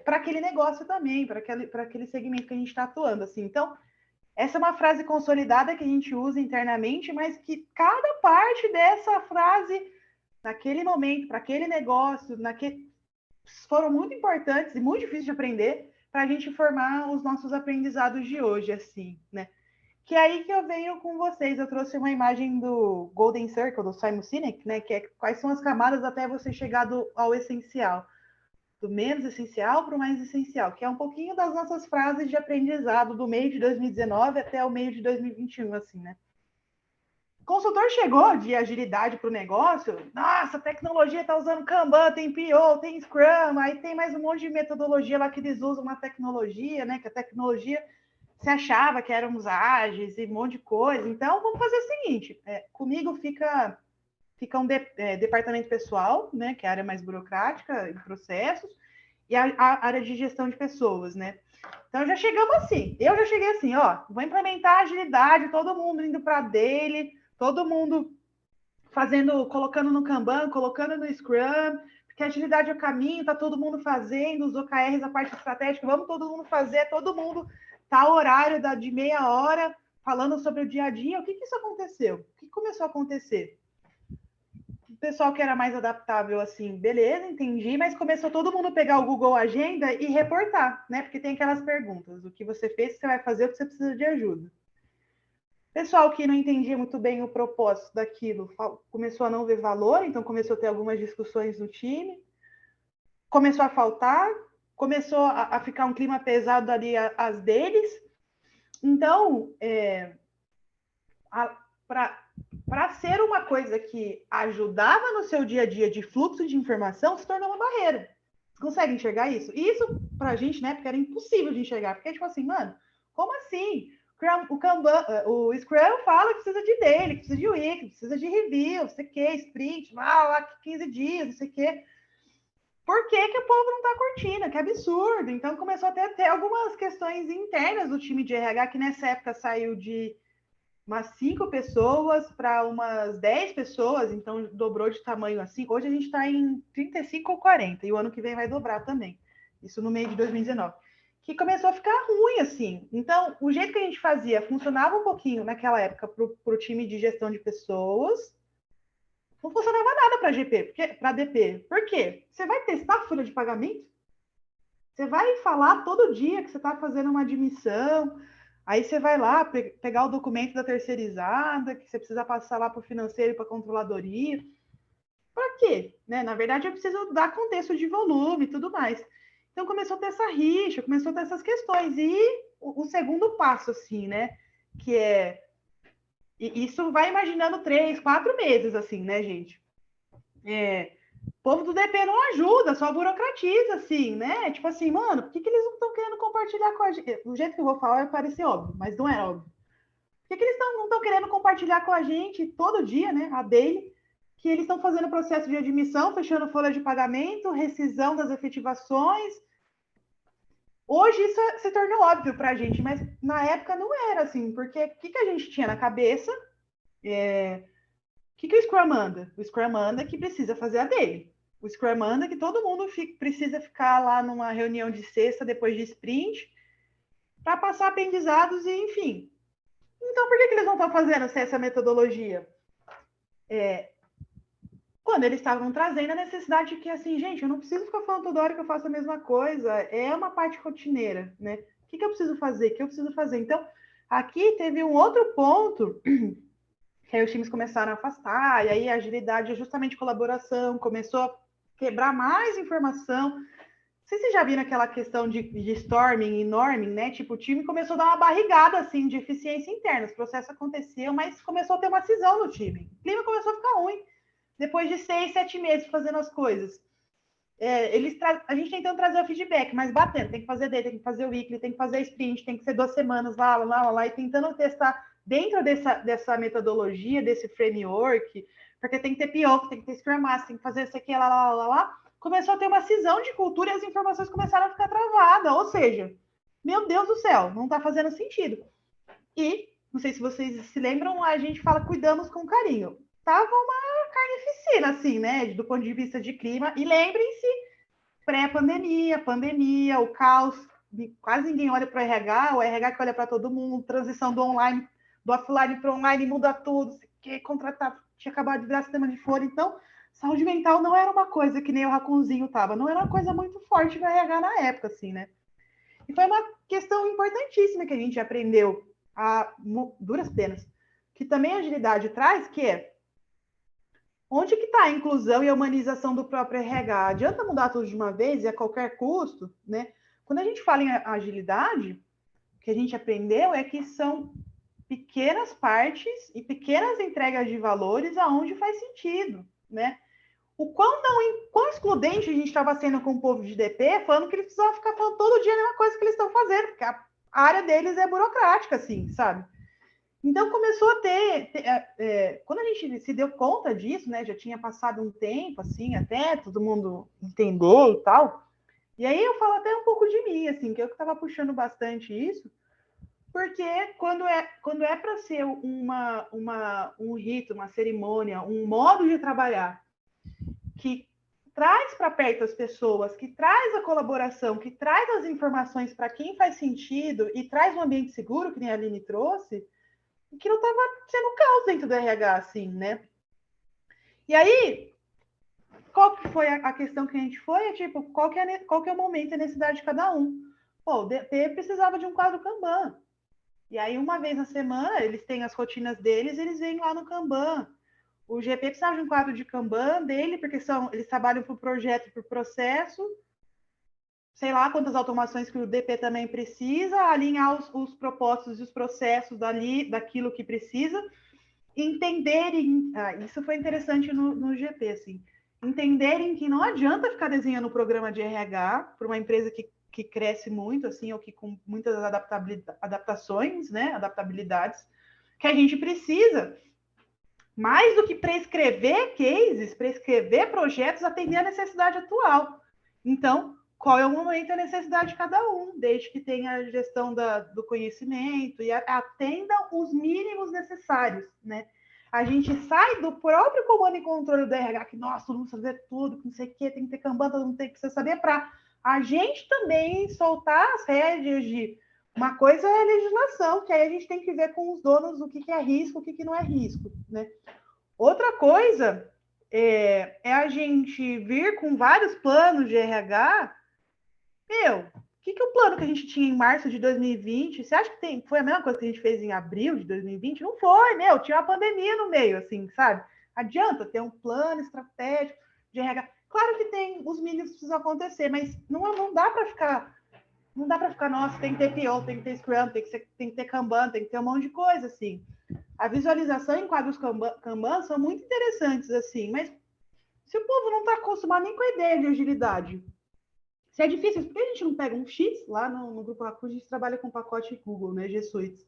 para aquele negócio também, para aquele segmento que a gente está atuando, assim. Então, essa é uma frase consolidada que a gente usa internamente, mas que cada parte dessa frase, naquele momento, para aquele negócio, foram muito importantes e muito difíceis de aprender para a gente formar os nossos aprendizados de hoje, assim, né? Que é aí que eu venho com vocês. Eu trouxe uma imagem do Golden Circle, do Simon Sinek, né? Que é quais são as camadas até você chegar ao essencial. Do menos essencial para o mais essencial, que é um pouquinho das nossas frases de aprendizado do meio de 2019 até o meio de 2021, assim, né? O consultor chegou de agilidade para o negócio, nossa, a tecnologia está usando Kanban, tem PO, tem Scrum, aí tem mais um monte de metodologia lá que eles usam na tecnologia, né? Que a tecnologia se achava que éramos ágeis e um monte de coisa. Então, vamos fazer o seguinte, comigo fica um departamento pessoal, né, que é a área mais burocrática e processos, e a área de gestão de pessoas, né? Então, já chegamos assim. Eu já cheguei assim, ó, vou implementar a agilidade, todo mundo indo para dele, todo mundo colocando no Kanban, colocando no Scrum, porque a agilidade é o caminho, tá todo mundo fazendo, os OKRs, a parte estratégica, vamos todo mundo fazer, todo mundo tá horário de meia hora, falando sobre o dia a dia. O que isso aconteceu? O que começou a acontecer? O pessoal que era mais adaptável, assim, beleza, entendi, mas começou todo mundo a pegar o Google Agenda e reportar, né? Porque tem aquelas perguntas, o que você fez, o que você vai fazer, o que você precisa de ajuda. Pessoal que não entendia muito bem o propósito daquilo, começou a não ver valor, então começou a ter algumas discussões no time, começou a faltar, começou a ficar um clima pesado ali às deles. Então, para ser uma coisa que ajudava no seu dia a dia de fluxo de informação, se tornou uma barreira. Vocês conseguem enxergar isso? E isso, para a gente, né, porque era impossível de enxergar. Porque, tipo assim, mano, como assim? O Kanban, o Scrum fala que precisa de daily, que precisa de week, que precisa de review, não sei o quê, sprint, lá 15 dias, não sei o quê. Por que o povo não está curtindo? Que absurdo! Então, começou a ter algumas questões internas do time de RH, que nessa época saiu de umas 5 pessoas para umas 10 pessoas, então dobrou de tamanho assim. Hoje a gente está em 35 ou 40, e o ano que vem vai dobrar também. Isso no meio de 2019. Que começou a ficar ruim, assim. Então, o jeito que a gente fazia funcionava um pouquinho naquela época para o time de gestão de pessoas, não funcionava nada para DP. Por quê? Você vai testar a folha de pagamento? Você vai falar todo dia que você está fazendo uma admissão, aí você vai lá pegar o documento da terceirizada, que você precisa passar lá para o financeiro e para a controladoria. Para quê? Né? Na verdade, eu preciso dar contexto de volume e tudo mais. Então, começou a ter essa rixa, começou a ter essas questões. E o segundo passo, assim, né? Que é... E isso vai imaginando 3, 4 meses, assim, né, gente? O povo do DP não ajuda, só burocratiza, assim, né? Tipo assim, mano, por que eles não estão querendo compartilhar com a gente? Do jeito que eu vou falar vai parecer óbvio, mas não é óbvio. Por que eles não estão querendo compartilhar com a gente todo dia, né? A daily, que eles estão fazendo processo de admissão, fechando folha de pagamento, rescisão das efetivações. Hoje isso se tornou óbvio para a gente, mas na época não era assim, porque o que a gente tinha na cabeça? O que o Scrum manda? O Scrum manda que precisa fazer a daily. O Scrum manda que todo mundo precisa ficar lá numa reunião de sexta depois de sprint para passar aprendizados e enfim. Então, por que eles não estão fazendo essa metodologia? Quando eles estavam trazendo a necessidade de que, assim, gente, eu não preciso ficar falando toda hora que eu faço a mesma coisa, é uma parte rotineira, né? O que eu preciso fazer? O que eu preciso fazer? Então, aqui teve um outro ponto que aí os times começaram a afastar, e aí a agilidade é justamente colaboração, começou a quebrar mais informação. Não sei se vocês já viram aquela questão de storming e norming, né? Tipo, o time começou a dar uma barrigada, assim, de eficiência interna. Os processos aconteciam, mas começou a ter uma cisão no time. O clima começou a ficar ruim. Depois de 6, 7 meses fazendo as coisas. A gente tentando trazer o feedback, mas batendo. Tem que fazer day, tem que fazer o weekly, tem que fazer sprint, tem que ser 2 semanas, lá, e tentando testar dentro dessa metodologia, desse framework, porque tem que ter PO, tem que ter Scrum Master, tem que fazer isso aqui, lá. Começou a ter uma cisão de cultura e as informações começaram a ficar travadas. Ou seja, meu Deus do céu, não está fazendo sentido. E, não sei se vocês se lembram, a gente fala cuidamos com carinho. Tava uma carnificina, assim, né, do ponto de vista de clima. E lembrem-se, pré-pandemia, pandemia, o caos, quase ninguém olha para o RH que olha para todo mundo, transição do online, do offline para online, muda tudo, que contratar, tinha acabado de virar sistema de folha. Então, saúde mental não era uma coisa que nem o Racunzinho tava, não era uma coisa muito forte no RH na época, assim, né? E foi uma questão importantíssima que a gente aprendeu a duras penas, que também a agilidade traz, que é onde que está a inclusão e a humanização do próprio RH? Adianta mudar tudo de uma vez e a qualquer custo, né? Quando a gente fala em agilidade, o que a gente aprendeu é que são pequenas partes e pequenas entregas de valores aonde faz sentido, né? O quão excludente a gente estava sendo com o povo de DP, falando que eles precisavam ficar falando todo dia a mesma coisa que eles estão fazendo, porque a área deles é burocrática, assim, sabe? Então, começou a ter quando a gente se deu conta disso, né, já tinha passado um tempo, assim, até todo mundo entender e tal, e aí eu falo até um pouco de mim, assim, que eu estava puxando bastante isso, porque quando é para ser um rito, uma cerimônia, um modo de trabalhar que traz para perto as pessoas, que traz a colaboração, que traz as informações para quem faz sentido e traz um ambiente seguro, que nem a Aline trouxe, que não estava sendo caos dentro do RH, assim, né? E aí, qual que foi a questão que a gente foi? Tipo, qual que é o momento e a necessidade de cada um? Pô, o DP precisava de um quadro Kanban. E aí, uma vez na semana, eles têm as rotinas deles, eles vêm lá no Kanban. O GP precisava de um quadro de Kanban dele, porque eles trabalham por projeto, por processo, sei lá quantas automações que o DP também precisa, alinhar os propósitos e os processos daquilo que precisa, entenderem, isso foi interessante no GP, assim, entenderem que não adianta ficar desenhando um programa de RH para uma empresa que cresce muito, assim, ou que com muitas adaptações, né, adaptabilidades, que a gente precisa, mais do que prescrever cases, prescrever projetos, atender a necessidade atual. Então, qual é o momento e a necessidade de cada um, desde que tenha a gestão do conhecimento e atenda os mínimos necessários, né? A gente sai do próprio comando e controle do RH, que, nossa, todo mundo precisa fazer tudo, que não sei o quê, tem que ter Kanban, todo mundo tem que saber, para a gente também soltar as rédeas de uma coisa é a legislação, que aí a gente tem que ver com os donos o que é risco, o que não é risco, né? Outra coisa é a gente vir com vários planos de RH. O que o plano que a gente tinha em março de 2020, você acha que foi a mesma coisa que a gente fez em abril de 2020? Não foi, tinha uma pandemia no meio, assim, sabe? Adianta ter um plano estratégico de RH. Claro que tem os mínimos que precisam acontecer, mas não dá para ficar, nossa, tem que ter PO, tem que ter Scrum, tem que ter Kanban, tem que ter um monte de coisa, assim. A visualização em quadros Kanban são muito interessantes, assim, mas se o povo não está acostumado nem com a ideia de agilidade, se é difícil, por que a gente não pega um X lá no Grupo Raku, a gente trabalha com pacote Google, né, G Suites,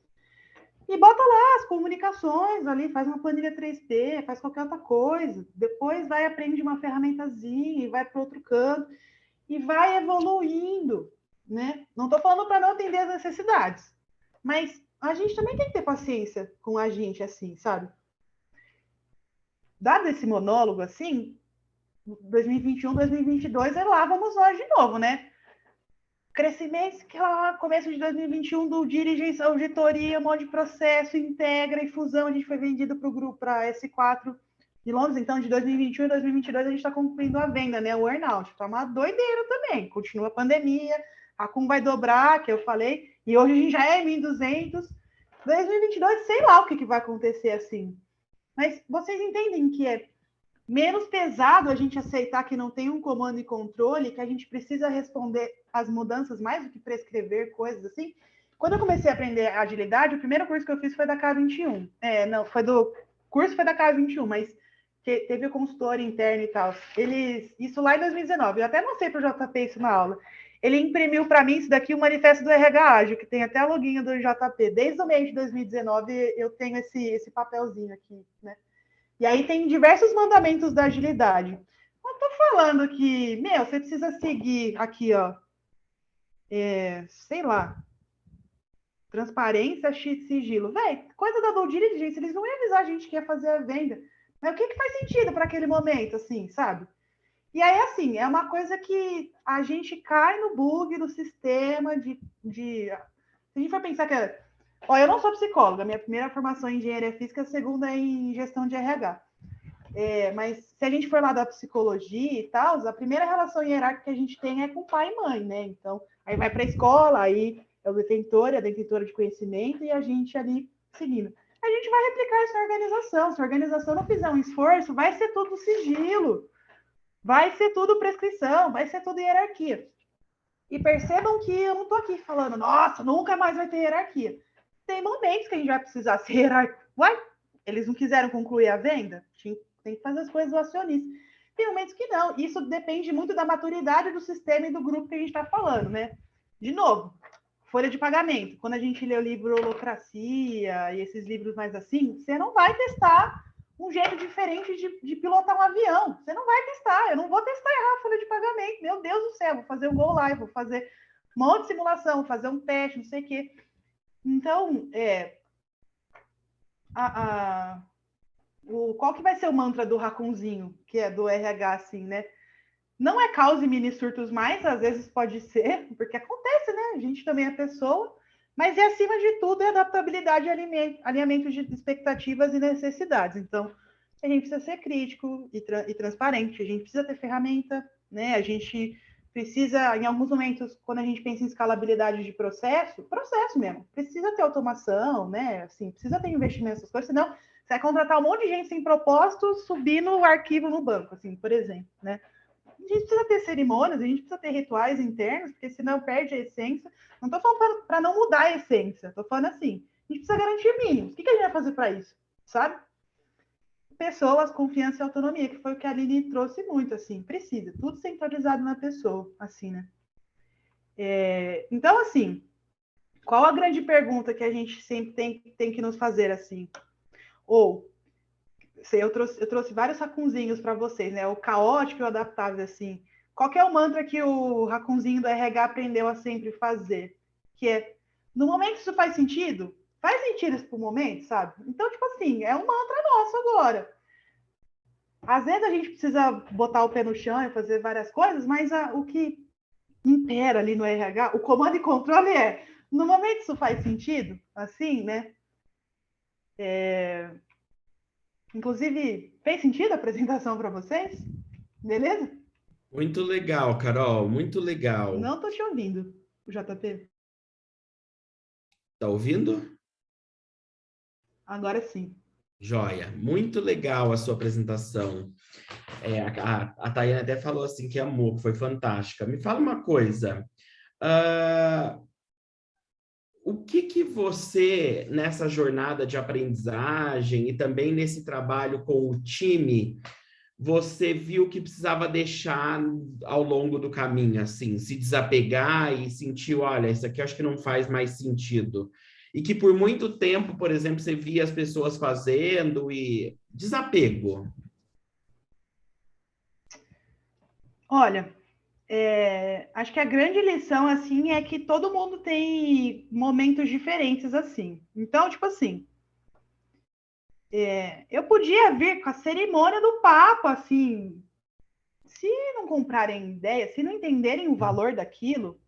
e bota lá as comunicações ali, faz uma planilha 3D, faz qualquer outra coisa, depois vai aprende uma ferramentazinha e vai para outro canto e vai evoluindo, né? Não estou falando para não atender as necessidades, mas a gente também tem que ter paciência com a gente, assim, sabe? Dado esse monólogo, assim, 2021, 2022, lá vamos nós de novo, né? Crescimento que lá começo de 2021 do diligência, auditoria, um monte de processo, integra e fusão, a gente foi vendido para o grupo, para S4 de Londres, então de 2021 e 2022 a gente está cumprindo a venda, né? O earnout, tá uma doideira também, continua a pandemia, a CUM vai dobrar, que eu falei, e hoje a gente já é 1.200, 2022, sei lá o que vai acontecer assim, mas vocês entendem que é menos pesado a gente aceitar que não tem um comando e controle, que a gente precisa responder às mudanças mais do que prescrever coisas assim. Quando eu comecei a aprender agilidade, o primeiro curso que eu fiz foi da K21. Foi da K21, mas teve o consultor interno e tal. Isso lá em 2019. Eu até mostrei para o JP isso na aula. Ele imprimiu para mim isso daqui, o manifesto do RH Ágil, que tem até a login do JP. Desde o mês de 2019 eu tenho esse papelzinho aqui, né? E aí tem diversos mandamentos da agilidade. Eu estou falando que, você precisa seguir aqui, ó, sei lá, transparência, sigilo. Coisa da due diligence, eles não iam avisar a gente que ia fazer a venda. Mas o que faz sentido para aquele momento, assim, sabe? E aí, assim, é uma coisa que a gente cai no bug do sistema Se a gente for pensar que... eu não sou psicóloga, minha primeira formação é em engenharia física, a segunda é em gestão de RH. Mas se a gente for lá da psicologia e tal, a primeira relação hierárquica que a gente tem é com pai e mãe, né? Então, aí vai para a escola, aí é o detentor, a detentora de conhecimento e a gente ali seguindo. A gente vai replicar isso na organização. Se a organização não fizer um esforço, vai ser tudo sigilo, vai ser tudo prescrição, vai ser tudo hierarquia. E percebam que eu não estou aqui falando, nossa, nunca mais vai ter hierarquia. Tem momentos que a gente vai precisar ser hierárquico. Eles não quiseram concluir a venda? Tem que fazer as coisas do acionista. Tem momentos que não. Isso depende muito da maturidade do sistema e do grupo que a gente está falando, né? De novo, folha de pagamento. Quando a gente lê o livro Holocracia e esses livros mais assim, você não vai testar um jeito diferente de pilotar um avião. Você não vai testar. Eu não vou testar errar a folha de pagamento. Meu Deus do céu, vou fazer um go live, vou fazer um monte de simulação, vou fazer um teste, não sei o quê. Então, qual que vai ser o mantra do Racunzinho, que é do RH, assim, né? Não é cause mini surtos mais, às vezes pode ser, porque acontece, né? A gente também é pessoa, mas acima de tudo é adaptabilidade e alinhamento de expectativas e necessidades. Então, a gente precisa ser crítico e transparente, a gente precisa ter ferramenta, né? A gente precisa, em alguns momentos, quando a gente pensa em escalabilidade de processo mesmo, precisa ter automação, né? Assim, precisa ter investimento nessas coisas, senão você vai contratar um monte de gente sem propósito, subindo o arquivo no banco, assim, por exemplo, né? A gente precisa ter cerimônias, a gente precisa ter rituais internos, porque senão perde a essência. Não estou falando para não mudar a essência, estou falando assim, a gente precisa garantir mínimos. O que a gente vai fazer para isso, sabe? Pessoas, confiança e autonomia, que foi o que a Aline trouxe muito, assim, precisa, tudo centralizado na pessoa, assim, né? Então, assim, qual a grande pergunta que a gente sempre tem que nos fazer, assim? Eu trouxe vários racunzinhos para vocês, né? O caótico e o adaptável, assim. Qual que é o mantra que o racunzinho do RH aprendeu a sempre fazer? Que é, no momento isso faz sentido? Faz sentido isso pro momento, sabe? Então, tipo assim, é um mantra nosso agora. Às vezes a gente precisa botar o pé no chão e fazer várias coisas, mas o que impera ali no RH, o comando e controle no momento isso faz sentido? Assim, né? Inclusive, fez sentido a apresentação para vocês? Beleza? Muito legal, Carol, muito legal. Não estou te ouvindo, JP. Tá ouvindo? Agora sim. Joia, muito legal a sua apresentação. A Tayane até falou assim que amou, que foi fantástica. Me fala uma coisa, o que você, nessa jornada de aprendizagem e também nesse trabalho com o time, você viu que precisava deixar ao longo do caminho, assim, se desapegar e sentir, olha, isso aqui eu acho que não faz mais sentido. E que por muito tempo, por exemplo, você via as pessoas fazendo e desapego. Olha, acho que a grande lição, assim, é que todo mundo tem momentos diferentes, assim. Então, tipo assim, eu podia vir com a cerimônia do Papa, assim, se não comprarem ideia, se não entenderem o valor daquilo,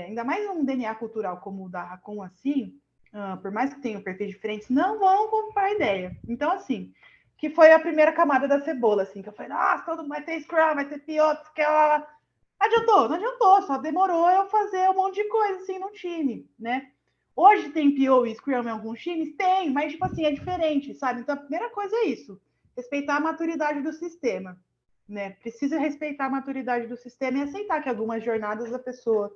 ainda mais um DNA cultural como o da Racon, assim, por mais que tenham perfis diferentes, não vão comprar ideia. Então, assim, que foi a primeira camada da cebola, assim, que eu falei, nossa, todo mundo vai ter Scrum, vai ter PO, que ela... Adiantou? Não adiantou, só demorou eu fazer um monte de coisa, assim, no time, né? Hoje tem PO e Scrum em alguns times? Tem, mas, tipo assim, é diferente, sabe? Então, a primeira coisa é isso, respeitar a maturidade do sistema, né? Precisa respeitar a maturidade do sistema e aceitar que algumas jornadas a pessoa,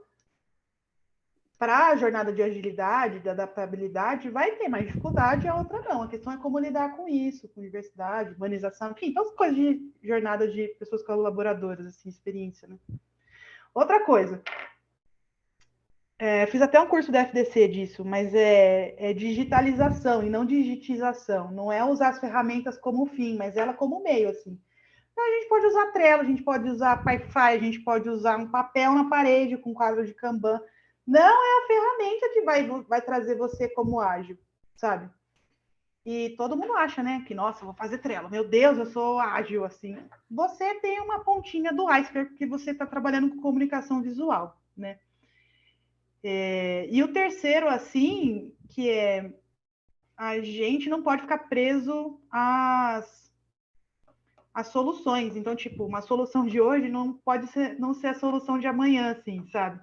para a jornada de agilidade, de adaptabilidade, vai ter mais dificuldade, a outra não. A questão é como lidar com isso, com diversidade, humanização, enfim, todas as coisas de jornada de pessoas colaboradoras, assim, experiência, né? Outra coisa, fiz até um curso da FDC disso, mas é digitalização e não digitização. Não é usar as ferramentas como fim, mas ela como meio, assim. Então, a gente pode usar Trello, a gente pode usar Pipefy, a gente pode usar um papel na parede com quadro de Kanban. Não é a ferramenta que vai trazer você como ágil, sabe? E todo mundo acha, né? Que, nossa, eu vou fazer Trello. Meu Deus, eu sou ágil, assim. Você tem uma pontinha do iceberg porque você está trabalhando com comunicação visual, né? E o terceiro, assim, que é a gente não pode ficar preso às soluções. Então, tipo, uma solução de hoje não pode não ser a solução de amanhã, assim, sabe?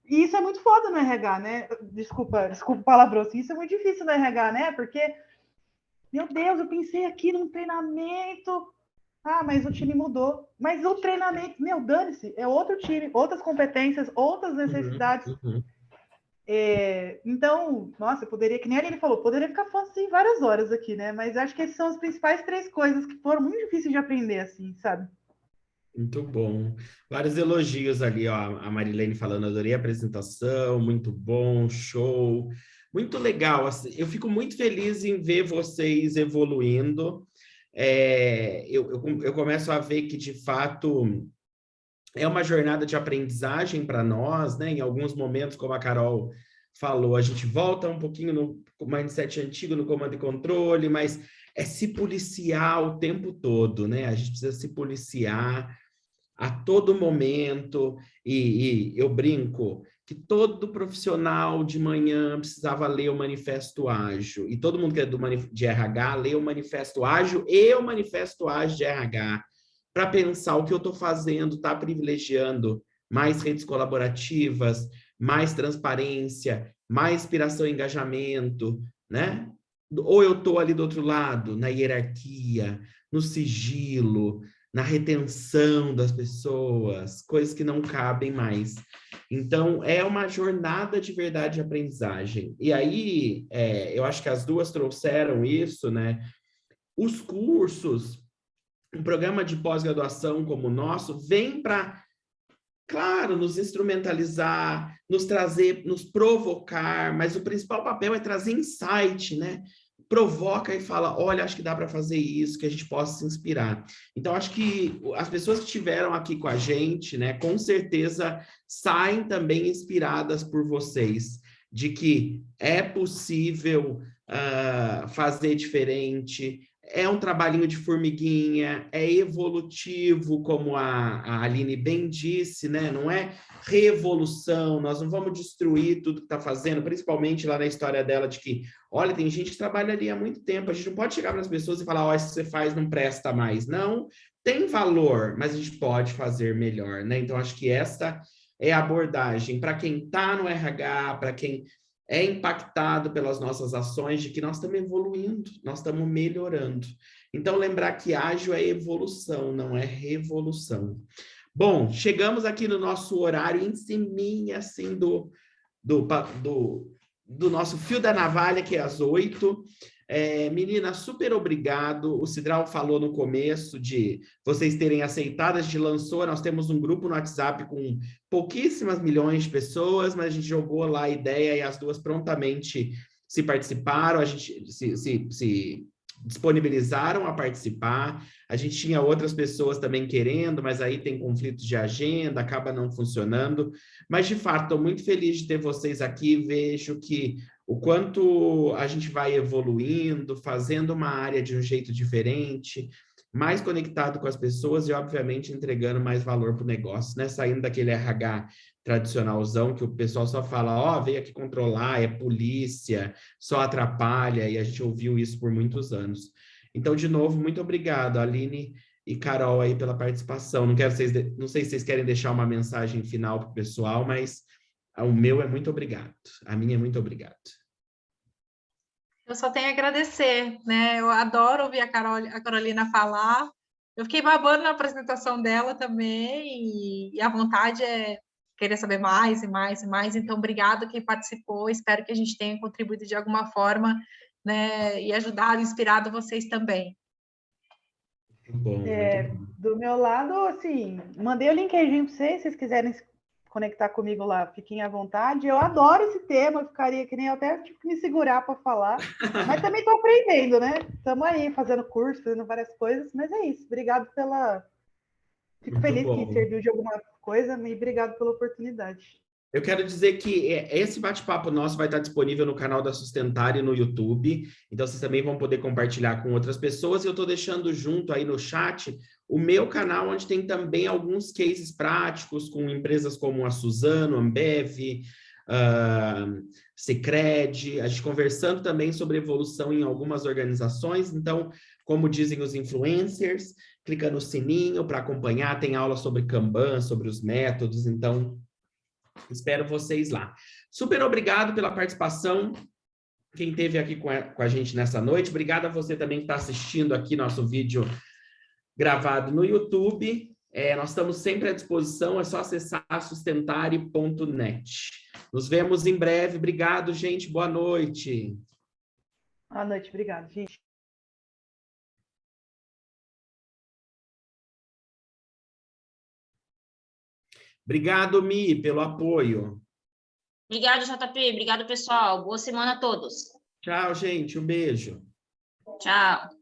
E isso é muito foda no RH, né? Desculpa o palavrão, assim, isso é muito difícil no RH, né? Porque, meu Deus, eu pensei aqui num treinamento, mas o time mudou. Mas o treinamento, meu, dane-se, é outro time, outras competências, outras necessidades. Então, nossa, eu poderia, que nem ele falou, poderia ficar falando assim várias horas aqui, né? Mas acho que essas são as principais 3 coisas que foram muito difíceis de aprender, assim, sabe? Muito bom. Vários elogios ali, ó. A Marilene falando, adorei a apresentação, muito bom, show. Muito legal. Eu fico muito feliz em ver vocês evoluindo. Eu começo a ver que, de fato, é uma jornada de aprendizagem para nós, né? Em alguns momentos, como a Carol falou, a gente volta um pouquinho no mindset antigo, no comando e controle, mas é se policiar o tempo todo, né? A gente precisa se policiar a todo momento, e eu brinco que todo profissional de manhã precisava ler o Manifesto Ágil, e todo mundo que é de RH lê o Manifesto Ágil e o Manifesto Ágil de RH, para pensar o que eu estou fazendo, está privilegiando mais redes colaborativas, mais transparência, mais inspiração e engajamento, né? Ou eu estou ali do outro lado, na hierarquia, no sigilo, na retenção das pessoas, coisas que não cabem mais. Então, é uma jornada de verdade de aprendizagem. E aí, eu acho que as duas trouxeram isso, né? Os cursos, um programa de pós-graduação como o nosso, vem para, claro, nos instrumentalizar, nos trazer, nos provocar, mas o principal papel é trazer insight, né? Provoca e fala, olha, acho que dá para fazer isso, que a gente possa se inspirar. Então, acho que as pessoas que estiveram aqui com a gente, né, com certeza saem também inspiradas por vocês, de que é possível fazer diferente, é um trabalhinho de formiguinha, é evolutivo, como a Aline bem disse, né? Não é revolução, nós não vamos destruir tudo que está fazendo, principalmente lá na história dela de que, olha, tem gente que trabalha ali há muito tempo, a gente não pode chegar para as pessoas e falar, ó, isso que você faz não presta mais. Não, tem valor, mas a gente pode fazer melhor, né? Então, acho que essa é a abordagem para quem está no RH, para quem é impactado pelas nossas ações, de que nós estamos evoluindo, nós estamos melhorando. Então, lembrar que ágil é evolução, não é revolução. Bom, chegamos aqui no nosso horário em ciminha, assim, do nosso fio da navalha, que é às 8. Menina, super obrigado. O Cidral falou no começo de vocês terem aceitado, a gente lançou, nós temos um grupo no WhatsApp com pouquíssimas milhões de pessoas, mas a gente jogou lá a ideia e as duas prontamente se participaram, a gente se disponibilizaram a participar. A gente tinha outras pessoas também querendo, mas aí tem conflitos de agenda, acaba não funcionando. Mas, de fato, estou muito feliz de ter vocês aqui, vejo que o quanto a gente vai evoluindo, fazendo uma área de um jeito diferente, mais conectado com as pessoas e, obviamente, entregando mais valor para o negócio, né? Saindo daquele RH tradicionalzão que o pessoal só fala, ó, veio aqui controlar, é polícia, só atrapalha, e a gente ouviu isso por muitos anos. Então, de novo, muito obrigado, Aline e Carol, aí pela participação. Não sei se vocês querem deixar uma mensagem final para o pessoal, mas o meu é muito obrigado, a minha é muito obrigado. Eu só tenho a agradecer, né? Eu adoro ouvir a Carolina falar. Eu fiquei babando na apresentação dela também, e a vontade é querer saber mais e mais e mais. Então, obrigado quem participou. Espero que a gente tenha contribuído de alguma forma, né? E ajudado, inspirado vocês também. Muito bom, muito bom. Do meu lado, assim, mandei o LinkedIn para vocês, se vocês quiserem conectar comigo lá, fiquem à vontade. Eu adoro esse tema, eu ficaria que nem eu até tive que me segurar para falar, mas também estou aprendendo, né? Estamos aí fazendo curso, fazendo várias coisas, mas é isso. Obrigado pela. Fico Muito feliz bom. que serviu de alguma coisa e obrigado pela oportunidade. Eu quero dizer que esse bate-papo nosso vai estar disponível no canal da Sustentare no YouTube, então vocês também vão poder compartilhar com outras pessoas. E eu estou deixando junto aí no chat o meu canal, onde tem também alguns cases práticos com empresas como a Suzano, Ambev, Sicredi, a gente conversando também sobre evolução em algumas organizações. Então, como dizem os influencers, clica no sininho para acompanhar, tem aula sobre Kanban, sobre os métodos, então espero vocês lá. Super obrigado pela participação, quem esteve aqui com a gente nessa noite. Obrigado a você também que está assistindo aqui nosso vídeo gravado no YouTube. Nós estamos sempre à disposição, é só acessar sustentare.net. Nos vemos em breve. Obrigado, gente. Boa noite. Boa noite, obrigado, gente. Obrigado, Mi, pelo apoio. Obrigado, JP. Obrigado, pessoal. Boa semana a todos. Tchau, gente. Um beijo. Tchau.